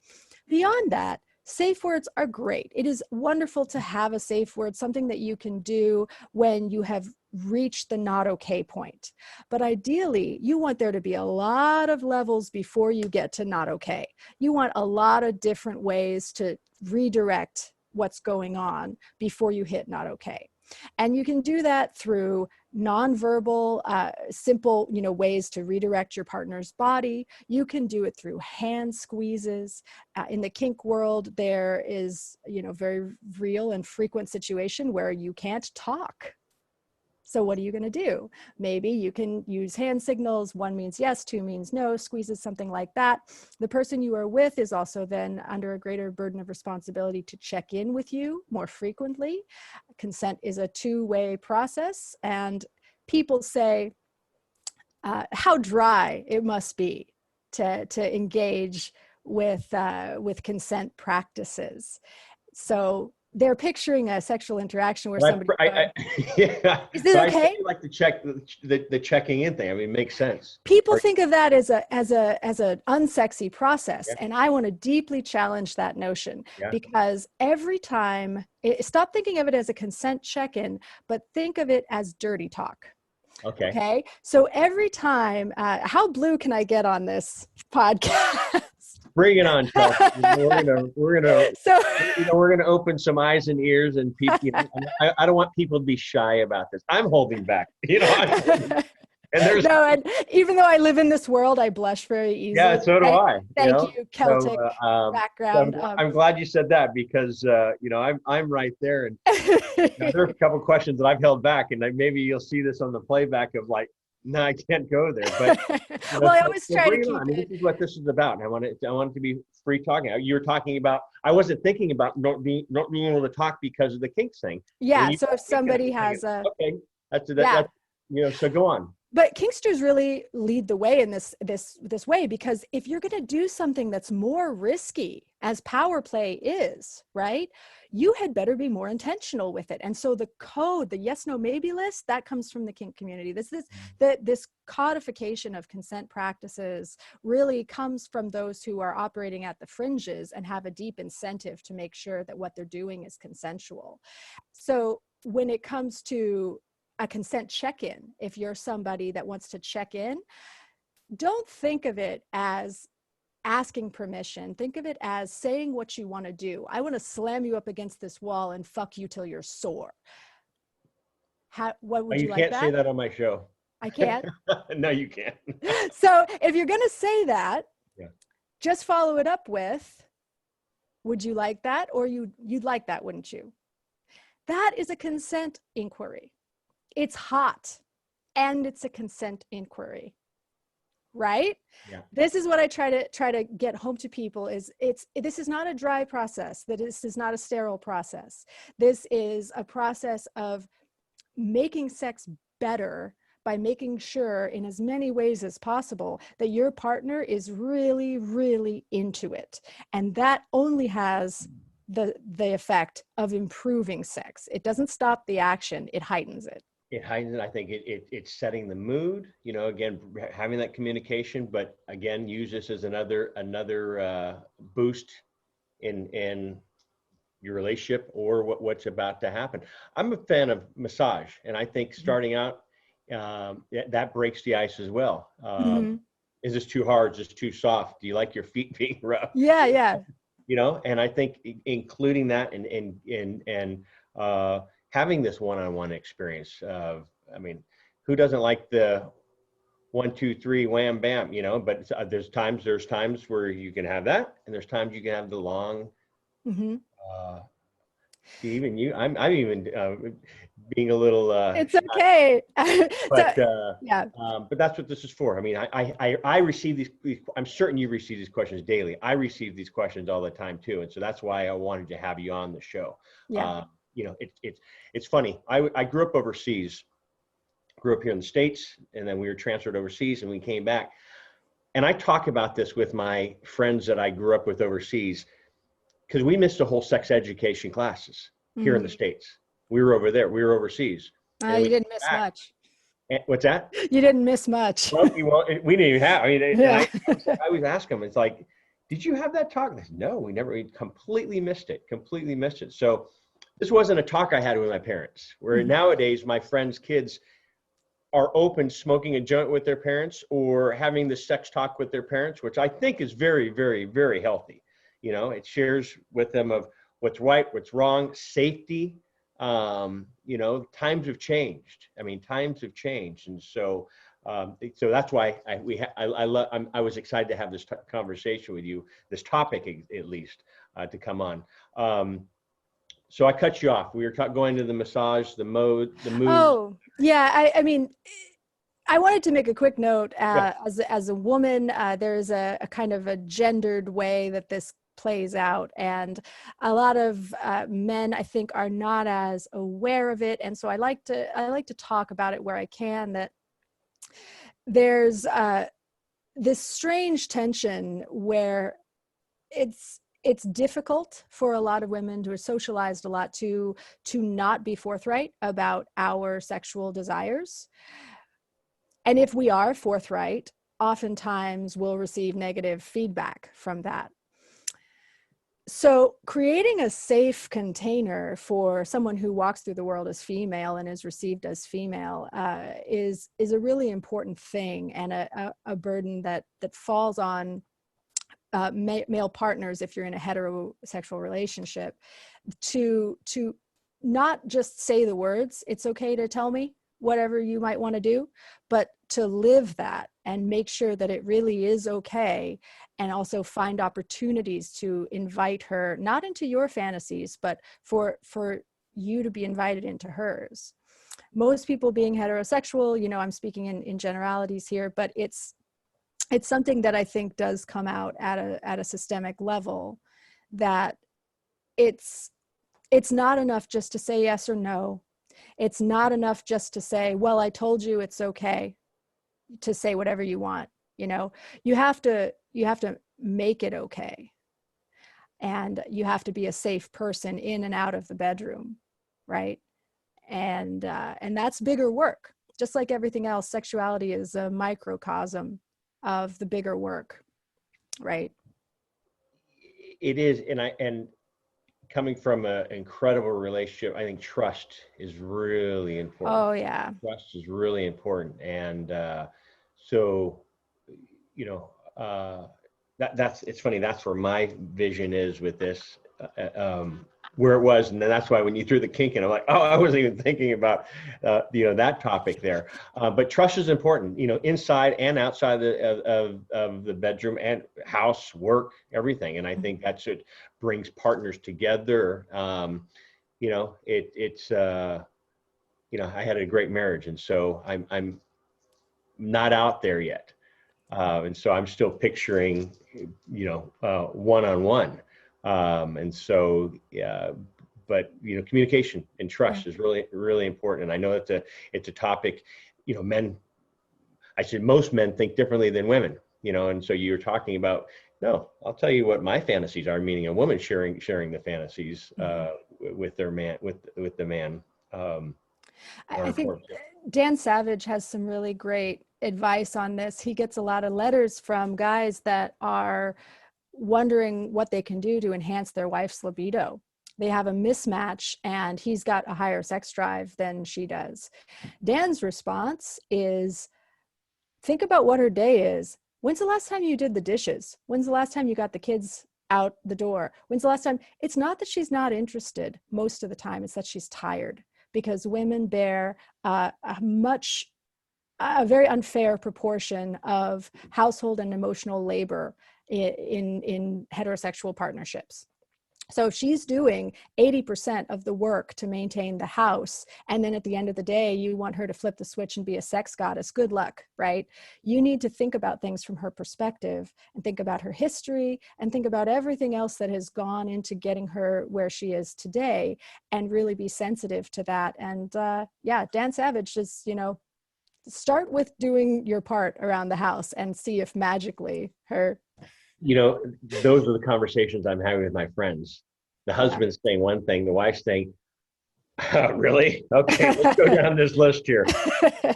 Beyond that, safe words are great. It is wonderful to have a safe word, something that you can do when you have reached the not okay point. But ideally, you want there to be a lot of levels before you get to not okay. You want a lot of different ways to redirect what's going on before you hit not okay. And you can do that through nonverbal, simple, ways to redirect your partner's body. You can do it through hand squeezes. In the kink world, there is, very real and frequent situation where you can't talk. So what are you going to do? Maybe you can use hand signals. 1 means yes, 2 means no, squeezes, something like that. The person you are with is also then under a greater burden of responsibility to check in with you more frequently. Consent is a two-way process, and people say how dry it must be to engage with consent practices. So they're picturing a sexual interaction where somebody. Is this okay? I like to check the checking in thing. I mean, it makes sense. People think of that as an unsexy process, and I want to deeply challenge that notion because every time, stop thinking of it as a consent check-in, but think of it as dirty talk. Okay. So every time, how blue can I get on this podcast? Bring it on, Chelsea. We're gonna So, we're gonna open some eyes and ears, and people. I don't want people to be shy about this. I'm holding back. And there's no, and even though I live in this world, I blush very easily. yeah, so do I. Thank you, Celtic So background. I'm glad you said that because I'm right there, and there are a couple of questions that I've held back, and maybe you'll see this on the playback of like, no, I can't go there. But well, I always try to bring it keep on. I mean, it. this is what this is about. I want it to be free talking. You were talking about. I wasn't thinking about not being able to talk because of the kinks thing. Yeah. So if somebody has a okay, that's yeah. So go on. But kinksters really lead the way in this way, because if you're going to do something that's more risky, as power play is, right, you had better be more intentional with it. And so the code, the yes, no, maybe list, that comes from the kink community. This codification of consent practices really comes from those who are operating at the fringes and have a deep incentive to make sure that what they're doing is consensual. So when it comes to a consent check-in, if you're somebody that wants to check in, don't think of it as asking permission. Think of it as saying what you want to do. I want to slam you up against this wall and fuck you till you're sore. What would you like that? You can't say that on my show. I can't? No, you can't. So if you're going to say that, yeah, just follow it up with, would you like that? Or you'd like that, wouldn't you? That is a consent inquiry. It's hot and it's a consent inquiry, right? Yeah. This is what I try to get home to people is this is not a dry process. This is not a sterile process. This is a process of making sex better by making sure in as many ways as possible that your partner is really, really into it. And that only has the effect of improving sex. It doesn't stop the action, it heightens it. It heightens it. I think it's setting the mood, again, having that communication, but again, use this as another boost in your relationship or what's about to happen. I'm a fan of massage, and I think starting out, that breaks the ice as well. Is this too hard? Is this too soft? Do you like your feet being rough? Yeah. And I think including that and having this one-on-one experience of, who doesn't like the 1, 2, 3, wham, bam, but there's times where you can have that, and there's times you can have the long, even you, I'm even being a little, it's okay. but yeah. But that's what this is for. I receive these, I'm certain you receive these questions daily. I receive these questions all the time too. And so that's why I wanted to have you on the show. Yeah. It's funny. I grew up overseas, grew up here in the States, and then we were transferred overseas and we came back. And I talk about this with my friends that I grew up with overseas, because we missed the whole sex education classes here in the States. We were over there. We were overseas. You didn't miss much. What's that? You didn't miss much. Well, we didn't even have. I always ask them. It's like, did you have that talk? They said, no, we never. We completely missed it. So this wasn't a talk I had with my parents. Where nowadays my friends' kids are open smoking a joint with their parents or having the sex talk with their parents, which I think is very, very, very healthy. It shares with them of what's right, what's wrong, safety. Times have changed. Times have changed. And so that's why I was excited to have this conversation with you, this topic at least, to come on. So I cut you off. We were going to the massage, the mood. Oh, yeah. I wanted to make a quick note. As a woman, there's a kind of a gendered way that this plays out, and a lot of men, I think, are not as aware of it. And so I like to talk about it where I can. That there's this strange tension where it's difficult for a lot of women who are socialized a lot to not be forthright about our sexual desires. And if we are forthright, oftentimes we'll receive negative feedback from that. So creating a safe container for someone who walks through the world as female and is received as female is a really important thing, and a burden that falls on male partners, if you're in a heterosexual relationship, to not just say the words, it's okay to tell me whatever you might want to do, but to live that and make sure that it really is okay, and also find opportunities to invite her, not into your fantasies, but for you to be invited into hers. Most people being heterosexual, you know, I'm speaking in generalities here, but it's something that I think does come out at a systemic level, that it's not enough just to say yes or no. It's not enough just to say, well, I told you it's okay to say whatever you want. You know, you have to make it okay. And you have to be a safe person in and out of the bedroom, right? And that's bigger work. Just like everything else, sexuality is a microcosm of the bigger work, right? It is, and coming from an incredible relationship, I think trust is really important. Oh yeah. Trust is really important, and so, you know, that's it's funny. That's where my vision is with this, where it was, and then that's why when you threw the kink in, I'm like, oh, I wasn't even thinking about, you know, that topic there. But trust is important, you know, inside and outside of the bedroom and house, work, everything. And I think that's what brings partners together. You know, it's you know, I had a great marriage, and so I'm not out there yet. And so I'm still picturing, you know, one-on-one. And so, yeah, but, you know, communication and trust is really, really important. And I know it's a topic, you know, I said most men think differently than women, you know, and so you're talking about, no, I'll tell you what my fantasies are, meaning a woman sharing the fantasies with their man, with the man. I think Dan Savage has some really great advice on this. He gets a lot of letters from guys that are wondering what they can do to enhance their wife's libido. They have a mismatch, and he's got a higher sex drive than she does. Dan's response is, think about what her day is. When's the last time you did the dishes? When's the last time you got the kids out the door? When's the last time? It's not that she's not interested most of the time, it's that she's tired, because women bear a very unfair proportion of household and emotional labor in heterosexual partnerships. So if she's doing 80% of the work to maintain the house, and then at the end of the day, you want her to flip the switch and be a sex goddess, good luck, right? You need to think about things from her perspective, and think about her history, and think about everything else that has gone into getting her where she is today, and really be sensitive to that. And yeah, Dan Savage is, you know, start with doing your part around the house and see if magically her... You know, those are the conversations I'm having with my friends. The husband's saying one thing, the wife's saying, really? Okay, let's go down this list here.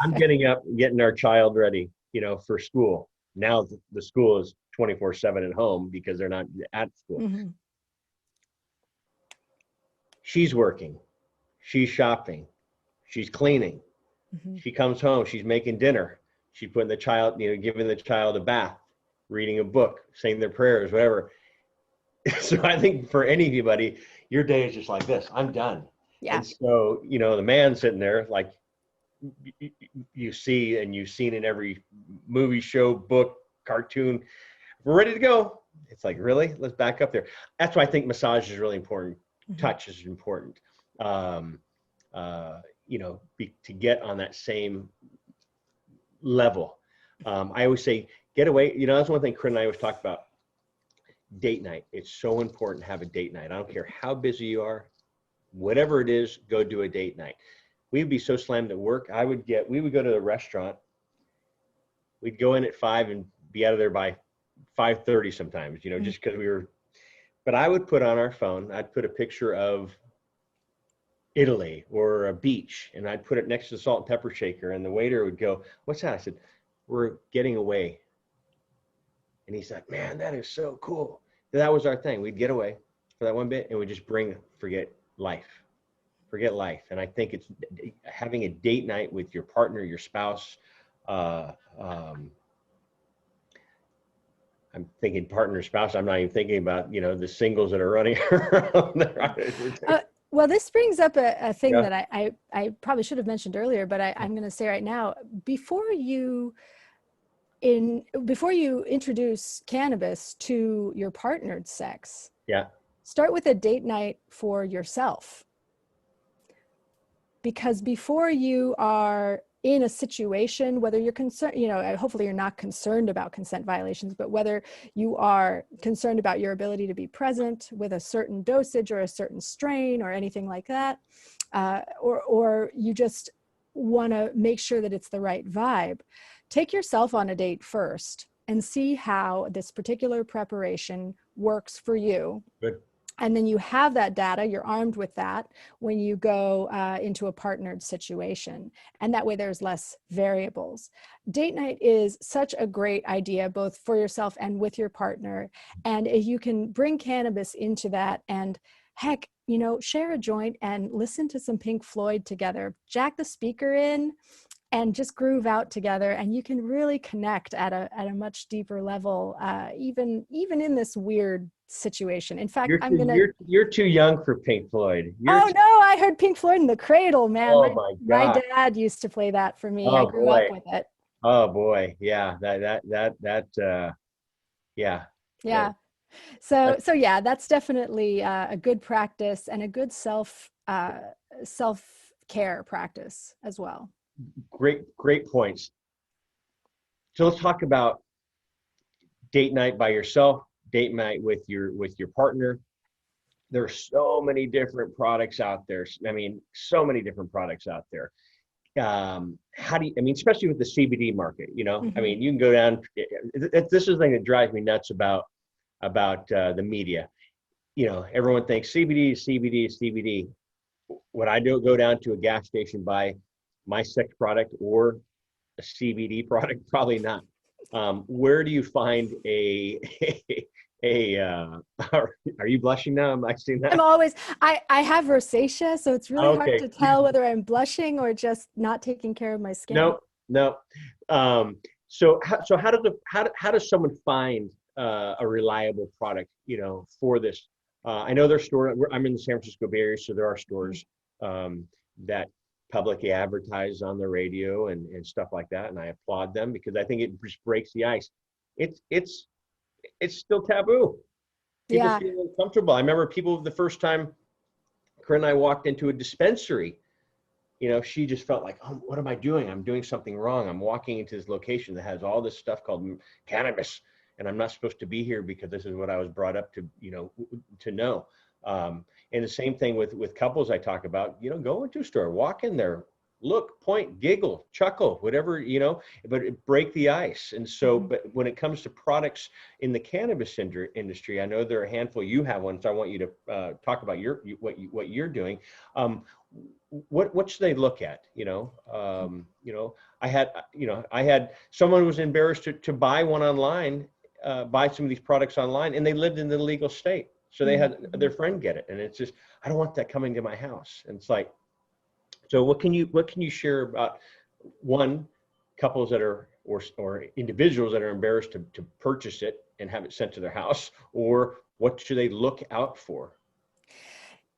I'm getting up, getting our child ready, you know, for school. Now the school is 24/7 at home because they're not at school. Mm-hmm. She's working, she's shopping, she's cleaning. Mm-hmm. She comes home, she's making dinner. She's putting the child, you know, giving the child a bath, reading a book, saying their prayers, whatever. So I think for anybody, your day is just like this. I'm done. Yeah. And so, you know, the man sitting there, like you see, and you've seen in every movie, show, book, cartoon, we're ready to go. It's like, really? Let's back up there. That's why I think massage is really important. Mm-hmm. Touch is important. You know, to get on that same level. I always say, get away. You know, that's one thing Corinne and I always talk about. Date night. It's so important to have a date night. I don't care how busy you are, whatever it is, go do a date night. We'd be so slammed at work. We would go to the restaurant. We'd go in at 5 and be out of there by 5:30 sometimes, you know, just because but I would put on our phone, I'd put a picture of Italy or a beach, and I'd put it next to the salt and pepper shaker, and the waiter would go, "What's that?" I said, "We're getting away." And he's like, "Man, that is so cool." That was our thing. We'd get away for that one bit, and we'd just forget life. And I think it's having a date night with your partner, your spouse, I'm thinking partner, spouse. I'm not even thinking about, the singles that are running around there. Well, this brings up a thing Yeah. that I probably should have mentioned earlier, but I'm going to say right now, before you introduce cannabis to your partnered sex, Yeah. start with a date night for yourself. Because before you are in a situation, whether you're concerned, hopefully you're not concerned about consent violations, but whether you are concerned about your ability to be present with a certain dosage or a certain strain or anything like that, or you just want to make sure that it's the right vibe, take yourself on a date first and see how this particular preparation works for you. Good. And then you have that data, you're armed with that when you go into a partnered situation. And that way there's less variables. Date night is such a great idea, both for yourself and with your partner. And if you can bring cannabis into that and heck, share a joint and listen to some Pink Floyd together, jack the speaker in and just groove out together, and you can really connect at a much deeper level, even in this weird situation. In fact, You're too young for Pink Floyd. Oh no, I heard Pink Floyd in the cradle, man. Oh my My God. dad used to play that for me. I Oh grew up boy. with it. Oh boy. Yeah. Yeah. Yeah. So yeah, that's definitely a good practice and a good self-care practice as well. Great points. So let's talk about date night by yourself, date night with your partner. There's so many different products out there. I mean, so many different products out there. Especially with the CBD market, Mm-hmm. I mean, you can go down. This is the thing that drives me nuts about the media. Everyone thinks CBD. When I do go down to a gas station, buy my sex product or a CBD product, probably not. Where do you find are you blushing now? Am I seeing that? I'm always, I have rosacea, so it's really hard Okay. to tell whether I'm blushing or just not taking care of my skin. No. So how does someone find a reliable product, for this? I know there's stores. I'm in the San Francisco Bay Area, so there are stores that publicly advertise on the radio and stuff like that, and I applaud them because I think it just breaks the ice. It's still taboo. People Yeah. feel uncomfortable. I remember people the first time Corinne and I walked into a dispensary, she just felt like, oh, what am I doing? I'm doing something wrong. I'm walking into this location that has all this stuff called cannabis, and I'm not supposed to be here because this is what I was brought up to, to know. And the same thing with couples I talk about, go into a store, walk in there, look, point, giggle, chuckle, whatever, but break the ice. And so, but when it comes to products in the cannabis industry, I know there are a handful. You have one, so I want you to talk about what you're doing. What should they look at? I had someone who was embarrassed to buy one online, buy some of these products online, and they lived in the legal state. So they had their friend get it. And it's just, I don't want that coming to my house. And it's like, so what can you share about couples that are, or individuals that are embarrassed to purchase it and have it sent to their house, or what should they look out for?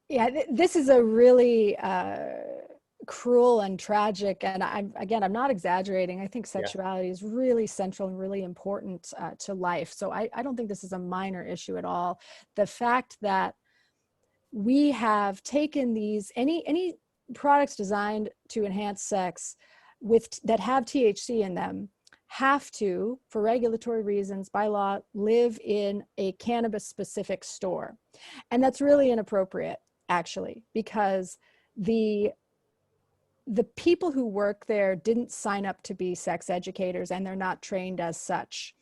Yeah, this is a really cruel and tragic, and I'm not exaggerating. I think sexuality is really central and really important to life. So I don't think this is a minor issue at all. The fact that we have taken these, any products designed to enhance sex that have THC in them have to, for regulatory reasons, by law, live in a cannabis specific store. And that's really inappropriate, actually, because the people who work there didn't sign up to be sex educators, and they're not trained as such.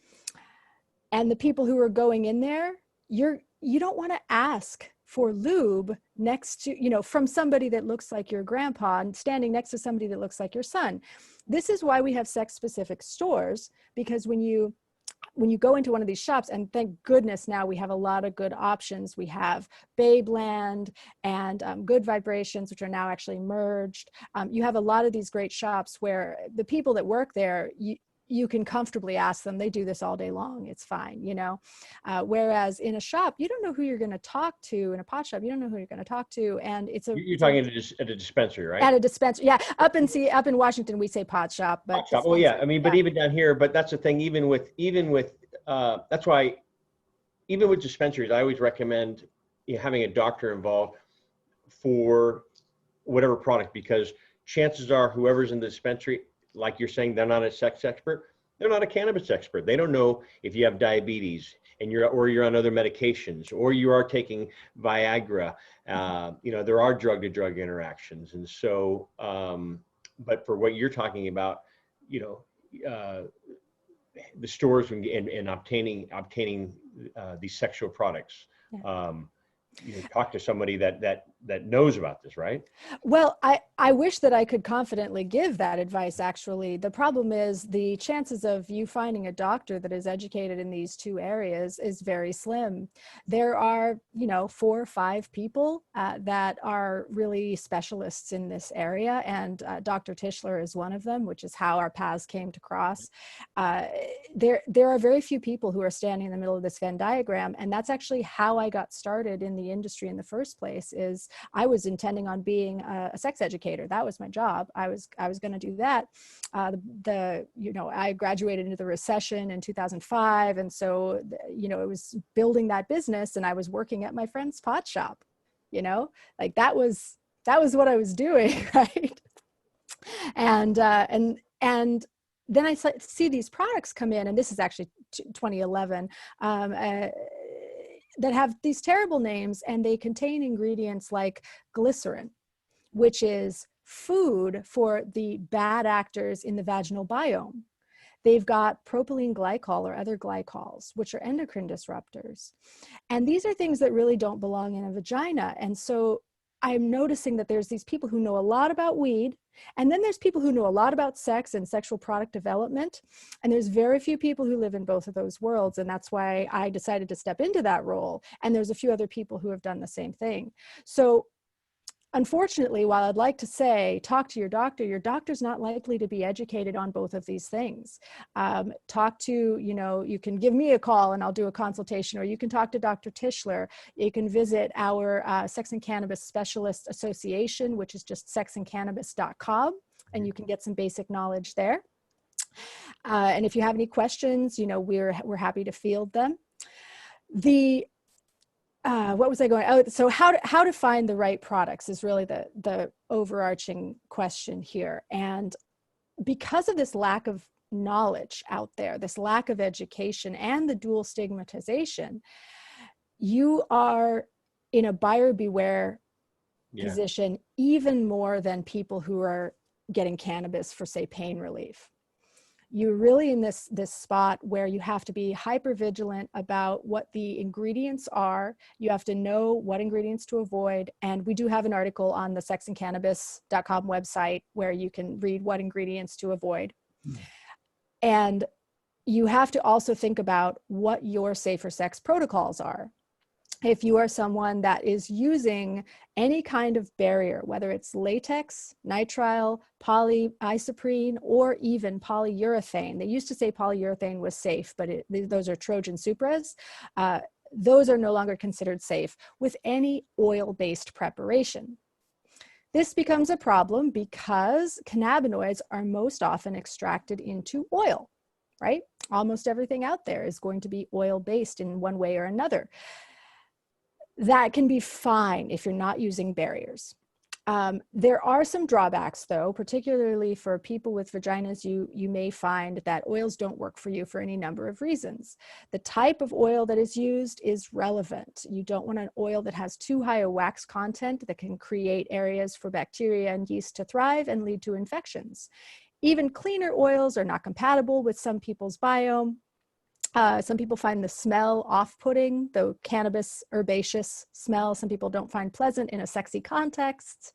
And the people who are going in there, you don't want to ask for lube next to, from somebody that looks like your grandpa and standing next to somebody that looks like your son. This is why we have sex specific stores, because when you go into one of these shops, and thank goodness now we have a lot of good options. We have Babeland and Good Vibrations, which are now actually merged. You have a lot of these great shops where the people that work there, you can comfortably ask them. They do this all day long. It's fine, you know. Whereas in a shop, you don't know who you're going to talk to. In a pot shop, you don't know who you're going to talk to, and You're talking at a dispensary, right? At a dispensary, yeah. Up in Washington, we say pot shop, but pot shop. Well, yeah. I mean, but even down here, but that's the thing. Even with that's why even with dispensaries, I always recommend having a doctor involved for whatever product, because chances are whoever's in the dispensary, like you're saying, they're not a sex expert. They're not a cannabis expert. They don't know if you have diabetes and you're on other medications, or you are taking Viagra. There are drug to drug interactions. And so, but for what you're talking about, the stores and obtaining these sexual products, talk to somebody that knows about this, right? Well, I wish that I could confidently give that advice, actually. The problem is the chances of you finding a doctor that is educated in these two areas is very slim. There are, 4 or 5 people that are really specialists in this area, and Dr. Tischler is one of them, which is how our paths came to cross. There are very few people who are standing in the middle of this Venn diagram, and that's actually how I got started in the industry in the first place. Is I was intending on being a sex educator. That was my job. I was going to do that. I graduated into the recession in 2005, and so it was building that business, and I was working at my friend's pot shop. Like that was what I was doing, right? And then I see these products come in, and this is actually 2011. That have these terrible names, and they contain ingredients like glycerin, which is food for the bad actors in the vaginal biome. They've got propylene glycol or other glycols, which are endocrine disruptors. And these are things that really don't belong in a vagina. And so I'm noticing that there's these people who know a lot about weed, and then there's people who know a lot about sex and sexual product development. And there's very few people who live in both of those worlds. And that's why I decided to step into that role. And there's a few other people who have done the same thing. So unfortunately, while I'd like to say, talk to your doctor's not likely to be educated on both of these things. Talk to, you can give me a call and I'll do a consultation, or you can talk to Dr. Tischler. You can visit our Sex and Cannabis Specialist Association, which is just sexandcannabis.com, and you can get some basic knowledge there. And if you have any questions, we're happy to field them. What was I going? Oh, so how to find the right products is really the overarching question here. And because of this lack of knowledge out there, this lack of education, and the dual stigmatization, you are in a buyer beware position, even more than people who are getting cannabis for, say, pain relief. You're really in this spot where you have to be hyper vigilant about what the ingredients are. You have to know what ingredients to avoid. And we do have an article on the sexandcannabis.com website where you can read what ingredients to avoid. And you have to also think about what your safer sex protocols are. If you are someone that is using any kind of barrier, whether it's latex, nitrile, polyisoprene, or even polyurethane. They used to say polyurethane was safe, but those are Trojan Supras. Those are no longer considered safe with any oil-based preparation. This becomes a problem because cannabinoids are most often extracted into oil, right? Almost everything out there is going to be oil-based in one way or another. That can be fine if you're not using barriers. There are some drawbacks, though, particularly for people with vaginas. You may find that oils don't work for you for any number of reasons. The type of oil that is used is relevant. You don't want an oil that has too high a wax content that can create areas for bacteria and yeast to thrive and lead to infections. Even cleaner oils are not compatible with some people's biome. Some people find the smell off-putting, the cannabis herbaceous smell. Some people don't find pleasant in a sexy context.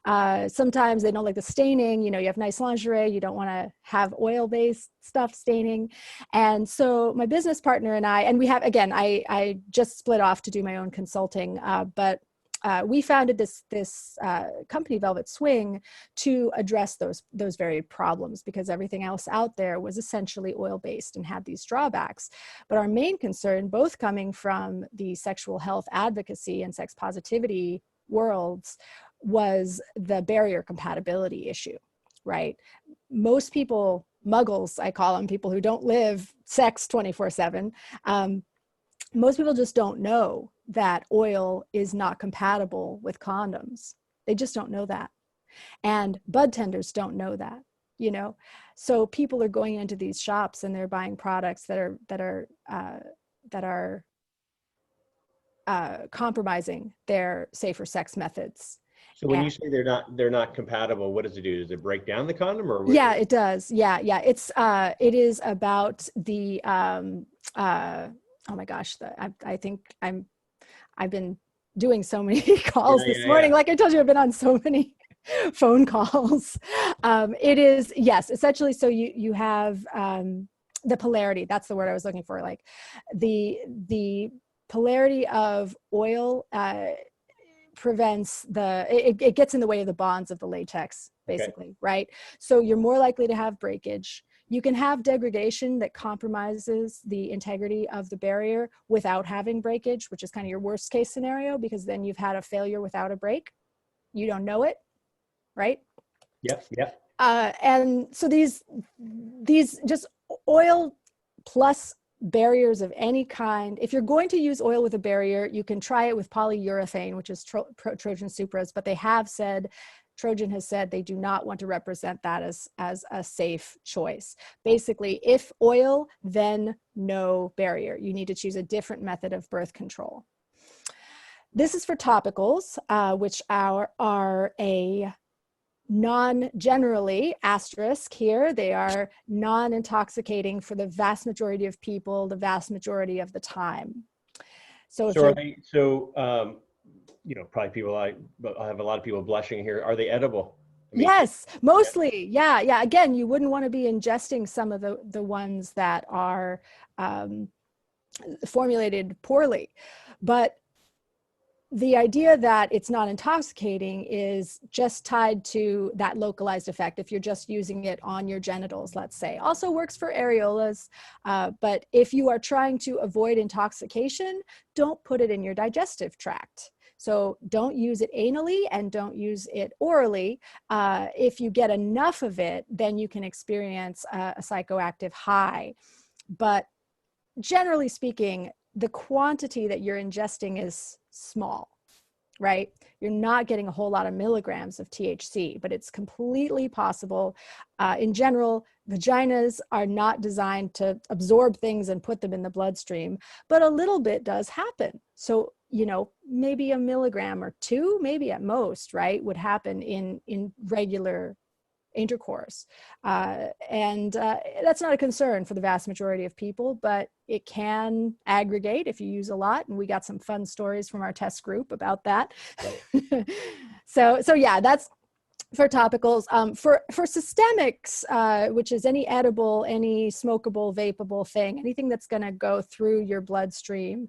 Sometimes they don't like the staining. You have nice lingerie. You don't want to have oil-based stuff staining. And so my business partner and I, and we have, again, I just split off to do my own consulting, but we founded this company, Velvet Swing, to address those very problems, because everything else out there was essentially oil-based and had these drawbacks. But our main concern, both coming from the sexual health advocacy and sex positivity worlds, was the barrier compatibility issue, right? Most people, muggles, I call them, people who don't live sex 24/7, most people just don't know that oil is not compatible with condoms. They just don't know that. And bud tenders don't know that, you know? So people are going into these shops and they're buying products that are compromising their safer sex methods. So when you say they're not compatible, what does it do? Does it break down the condom, or? Yeah, it does. Yeah. It is about the, oh my gosh, I think I've been doing so many calls this morning. Like I told you, I've been on so many phone calls. It is, yes, essentially. So you have the polarity. That's the word I was looking for. Like the polarity of oil prevents it gets in the way of the bonds of the latex, basically, right? So you're more likely to have breakage. You can have degradation that compromises the integrity of the barrier without having breakage, which is kind of your worst case scenario, because then you've had a failure without a break. You don't know it, right? Yep. And so these just oil plus barriers of any kind. If you're going to use oil with a barrier, you can try it with polyurethane, which is Trojan Supras, but Trojan has said they do not want to represent that as a safe choice. Basically, if oil, then no barrier. You need to choose a different method of birth control. This is for topicals, which are a non-generally, asterisk here, they are non-intoxicating for the vast majority of people, the vast majority of the time. So you know, probably people, I have a lot of people blushing here. Are they edible? I mean, yes, mostly. Yeah. Again, you wouldn't want to be ingesting some of the ones that are formulated poorly. But the idea that it's not intoxicating is just tied to that localized effect. If you're just using it on your genitals, let's say, also works for areolas. But if you are trying to avoid intoxication, don't put it in your digestive tract. So don't use it anally and don't use it orally. If you get enough of it, then you can experience a psychoactive high. But generally speaking, the quantity that you're ingesting is small, right? You're not getting a whole lot of milligrams of THC, but it's completely possible. In general, vaginas are not designed to absorb things and put them in the bloodstream, but a little bit does happen. So, you know, maybe a milligram or two, maybe at most, right, would happen in regular intercourse. And that's not a concern for the vast majority of people, but it can aggregate if you use a lot. And we got some fun stories from our test group about that. Right. So yeah, that's for topicals. For systemics, which is any edible, any smokable, vapable thing, anything that's going to go through your bloodstream.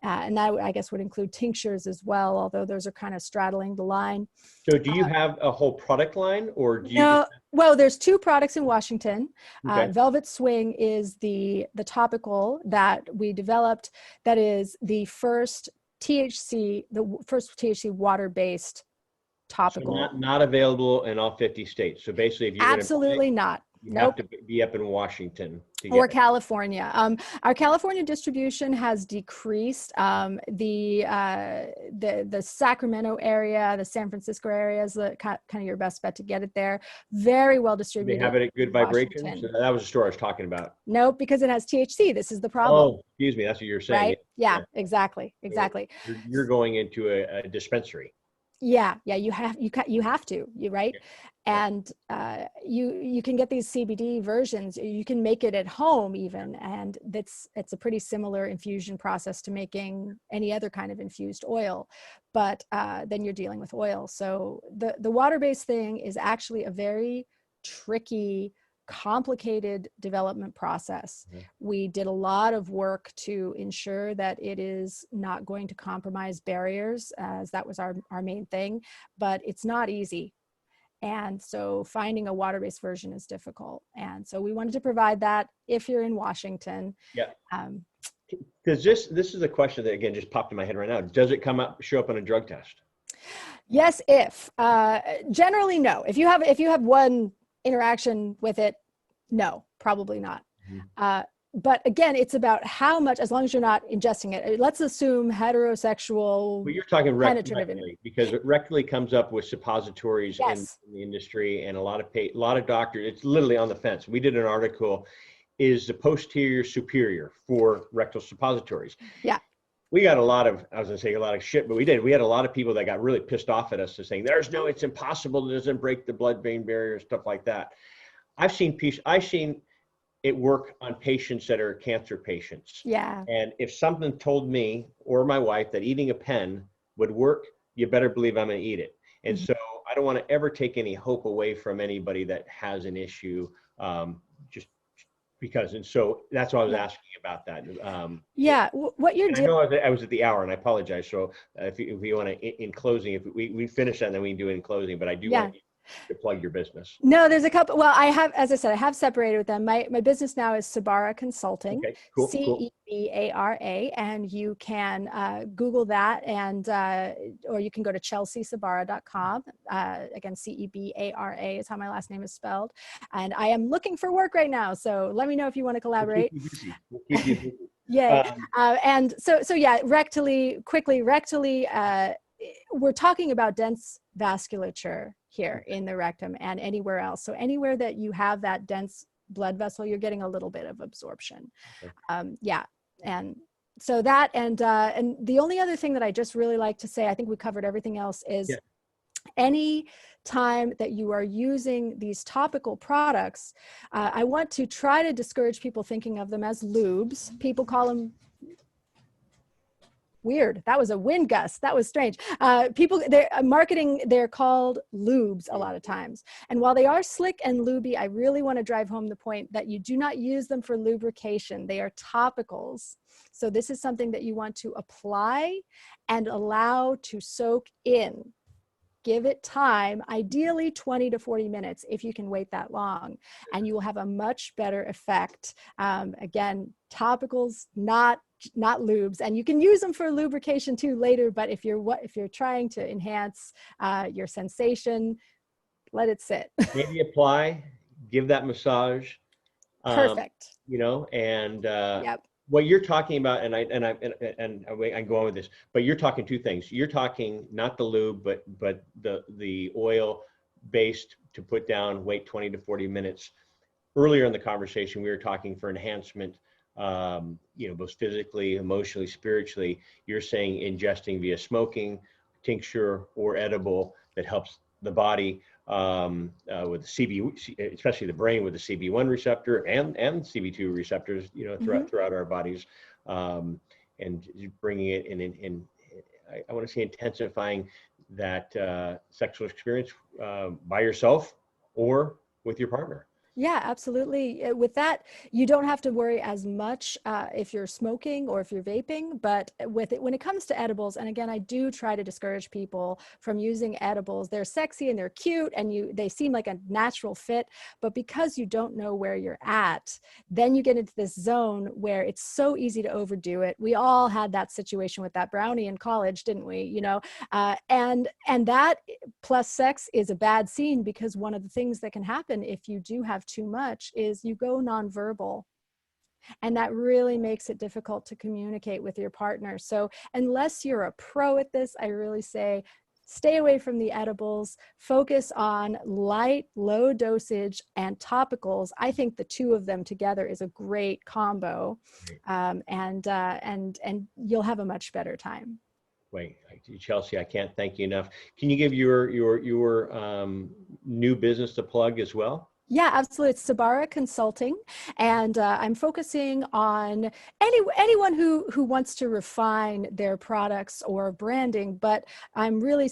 And that, I guess, would include tinctures as well, although those are kind of straddling the line. So do you have a whole product line, or do you? No, well, there's two products in Washington. Okay. Velvet Swing is the topical that we developed that is the first THC water-based topical. So not available in all 50 states. So basically, if you're absolutely not. You have to be up in Washington to get or California. Our California distribution has decreased. The Sacramento area, the San Francisco area is kind of your best bet to get it there. Very well distributed. They have it at Good Vibrations. So that was the store I was talking about. Nope, because it has THC. This is the problem. Oh, excuse me. That's what you're saying. Right? Yeah, exactly. You're going into a dispensary. Yeah, you have to, right? Yeah. And you can get these CBD versions. You can make it at home even, and it's a pretty similar infusion process to making any other kind of infused oil, but then you're dealing with oil. So the water-based thing is actually a very tricky complicated development process. We did a lot of work to ensure that it is not going to compromise barriers, as that was our main thing, but it's not easy. And so finding a water-based version is difficult. And so we wanted to provide that if you're in Washington. Yeah. Does this is a question that, again, just popped in my head right now. Does it show up on a drug test? Yes, generally, no. If you have one interaction with it, no, probably not. But again, it's about how much, as long as you're not ingesting it. Let's assume heterosexual. But you're talking rectally, because it rectally comes up with suppositories in the industry, and a lot of doctors, it's literally on the fence. We did an article, is the posterior superior for rectal suppositories. Yeah. We got a lot of shit, but we had a lot of people that got really pissed off at us for saying, it's impossible, it doesn't break the blood-brain barrier, stuff like that. I've seen it work on patients that are cancer patients. Yeah. And if something told me or my wife that eating a pen would work, you better believe I'm going to eat it. And so I don't want to ever take any hope away from anybody that has an issue, just because. And so that's why I was asking about that. What you're doing. I know I was at the hour, and I apologize. So if you want to, in closing, if we finish that, and then we can do it in closing. But I do want to plug your business. No, there's a couple. Well, I have, as I said, I have separated with them. My business now is Cebara Consulting. Okay, cool. Cebara, and you can Google that, and or you can go to chelseacebara.com. Again, Cebara is how my last name is spelled. And I am looking for work right now, so let me know if you want to collaborate. We'll keep you busy. Yay. And so rectally, we're talking about dense vasculature here in the rectum and anywhere else. So anywhere that you have that dense blood vessel, you're getting a little bit of absorption. And so that, and the only other thing that I just really like to say, I think we covered everything else, is any time that you are using these topical products, I want to try to discourage people thinking of them as lubes. People call them, weird, that was a wind gust, that was strange. People, they're marketing, they're called lubes a lot of times. And while they are slick and lubey, I really want to drive home the point that you do not use them for lubrication. They are topicals. So this is something that you want to apply and allow to soak in. Give it time, ideally 20 to 40 minutes if you can wait that long, and you will have a much better effect. Again, topicals, not lubes, and you can use them for lubrication too later, but if you're trying to enhance your sensation, let it sit. Maybe apply, give that massage. Perfect. And what you're talking about, and I go on with this, but you're talking two things. You're talking not the lube, but the oil based to put down, wait 20 to 40 minutes. Earlier in the conversation, we were talking for enhancement, both physically, emotionally, spiritually. You're saying ingesting via smoking, tincture, or edible that helps the body with CB, especially the brain with the CB1 receptor and CB2 receptors, throughout our bodies, and bringing it in. I want to say intensifying that sexual experience by yourself or with your partner. Yeah, absolutely. With that, you don't have to worry as much if you're smoking or if you're vaping, but with it, when it comes to edibles, and again, I do try to discourage people from using edibles. They're sexy and they're cute and they seem like a natural fit, but because you don't know where you're at, then you get into this zone where it's so easy to overdo it. We all had that situation with that brownie in college, didn't we? And that plus sex is a bad scene, because one of the things that can happen if you do have too much is you go nonverbal, and that really makes it difficult to communicate with your partner. So unless you're a pro at this, I really say stay away from the edibles, focus on light, low dosage and topicals. I think the two of them together is a great combo, and you'll have a much better time. Wait, Chelsea, I can't thank you enough. Can you give your new business to plug as well? Yeah, absolutely. It's Cebara Consulting, and I'm focusing on anyone who wants to refine their products or branding. But I'm really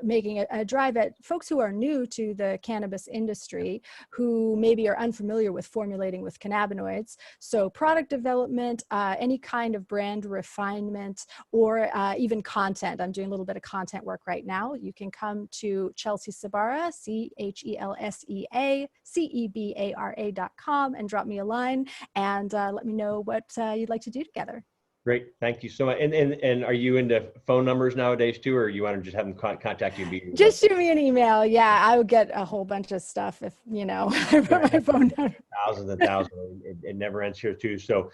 making a drive at folks who are new to the cannabis industry, who maybe are unfamiliar with formulating with cannabinoids. So product development, any kind of brand refinement, or even content. I'm doing a little bit of content work right now. You can come to Chelsea Cebara, CHELSEA CEBARA.com, and drop me a line and let me know what you'd like to do together. Great. Thank you so much. And are you into phone numbers nowadays too, or you want to just have them contact you? Just shoot me an email. Yeah, I would get a whole bunch of stuff if, I put my phone number. Thousands and thousands. It never ends here too. So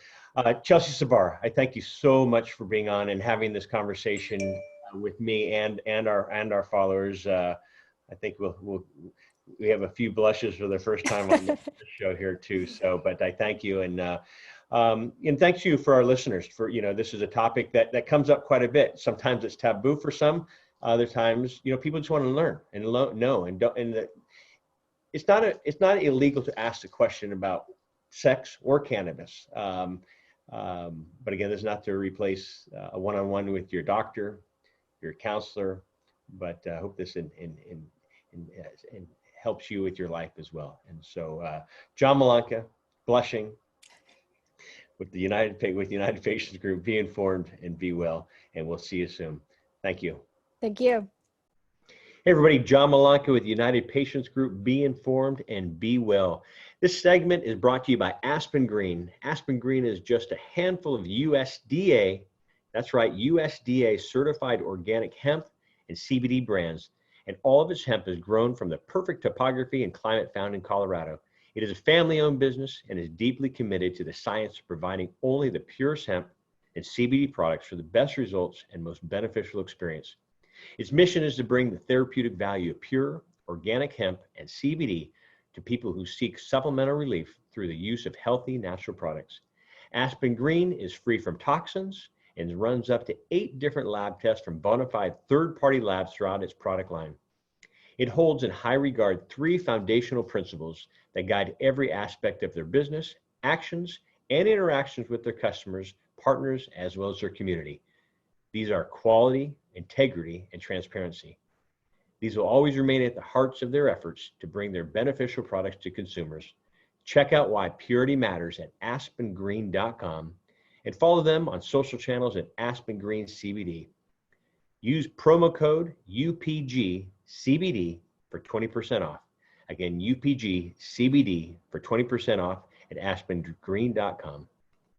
Chelsea Cebara, I thank you so much for being on and having this conversation with me and our followers. I think we have a few blushes for the first time on the show here too. So, but I thank you, and thanks you for our listeners. For this is a topic that comes up quite a bit. Sometimes it's taboo for some. Other times, people just want to learn and know and don't. And it's not illegal to ask the question about sex or cannabis. But again, this is not to replace a one-on-one with your doctor, your counselor. But I hope this in helps you with your life as well. And so John Malanka, blushing with the United Patients Group, be informed and be well, and we'll see you soon. Thank you. Thank you. Hey everybody, John Malanka with United Patients Group, be informed and be well. This segment is brought to you by Aspen Green. Aspen Green is just a handful of USDA, that's right, USDA certified organic hemp and CBD brands. And all of its hemp is grown from the perfect topography and climate found in Colorado. It is a family-owned business and is deeply committed to the science of providing only the purest hemp and CBD products for the best results and most beneficial experience. Its mission is to bring the therapeutic value of pure, organic hemp and CBD to people who seek supplemental relief through the use of healthy, natural products. Aspen Green is free from toxins and runs up to 8 different lab tests from bona fide third-party labs throughout its product line. It holds in high regard 3 foundational principles that guide every aspect of their business, actions, and interactions with their customers, partners, as well as their community. These are quality, integrity, and transparency. These will always remain at the hearts of their efforts to bring their beneficial products to consumers. Check out why purity matters at aspengreen.com and follow them on social channels at Aspen Green CBD. Use promo code UPGCBD for 20% off. Again, UPGCBD for 20% off at aspengreen.com.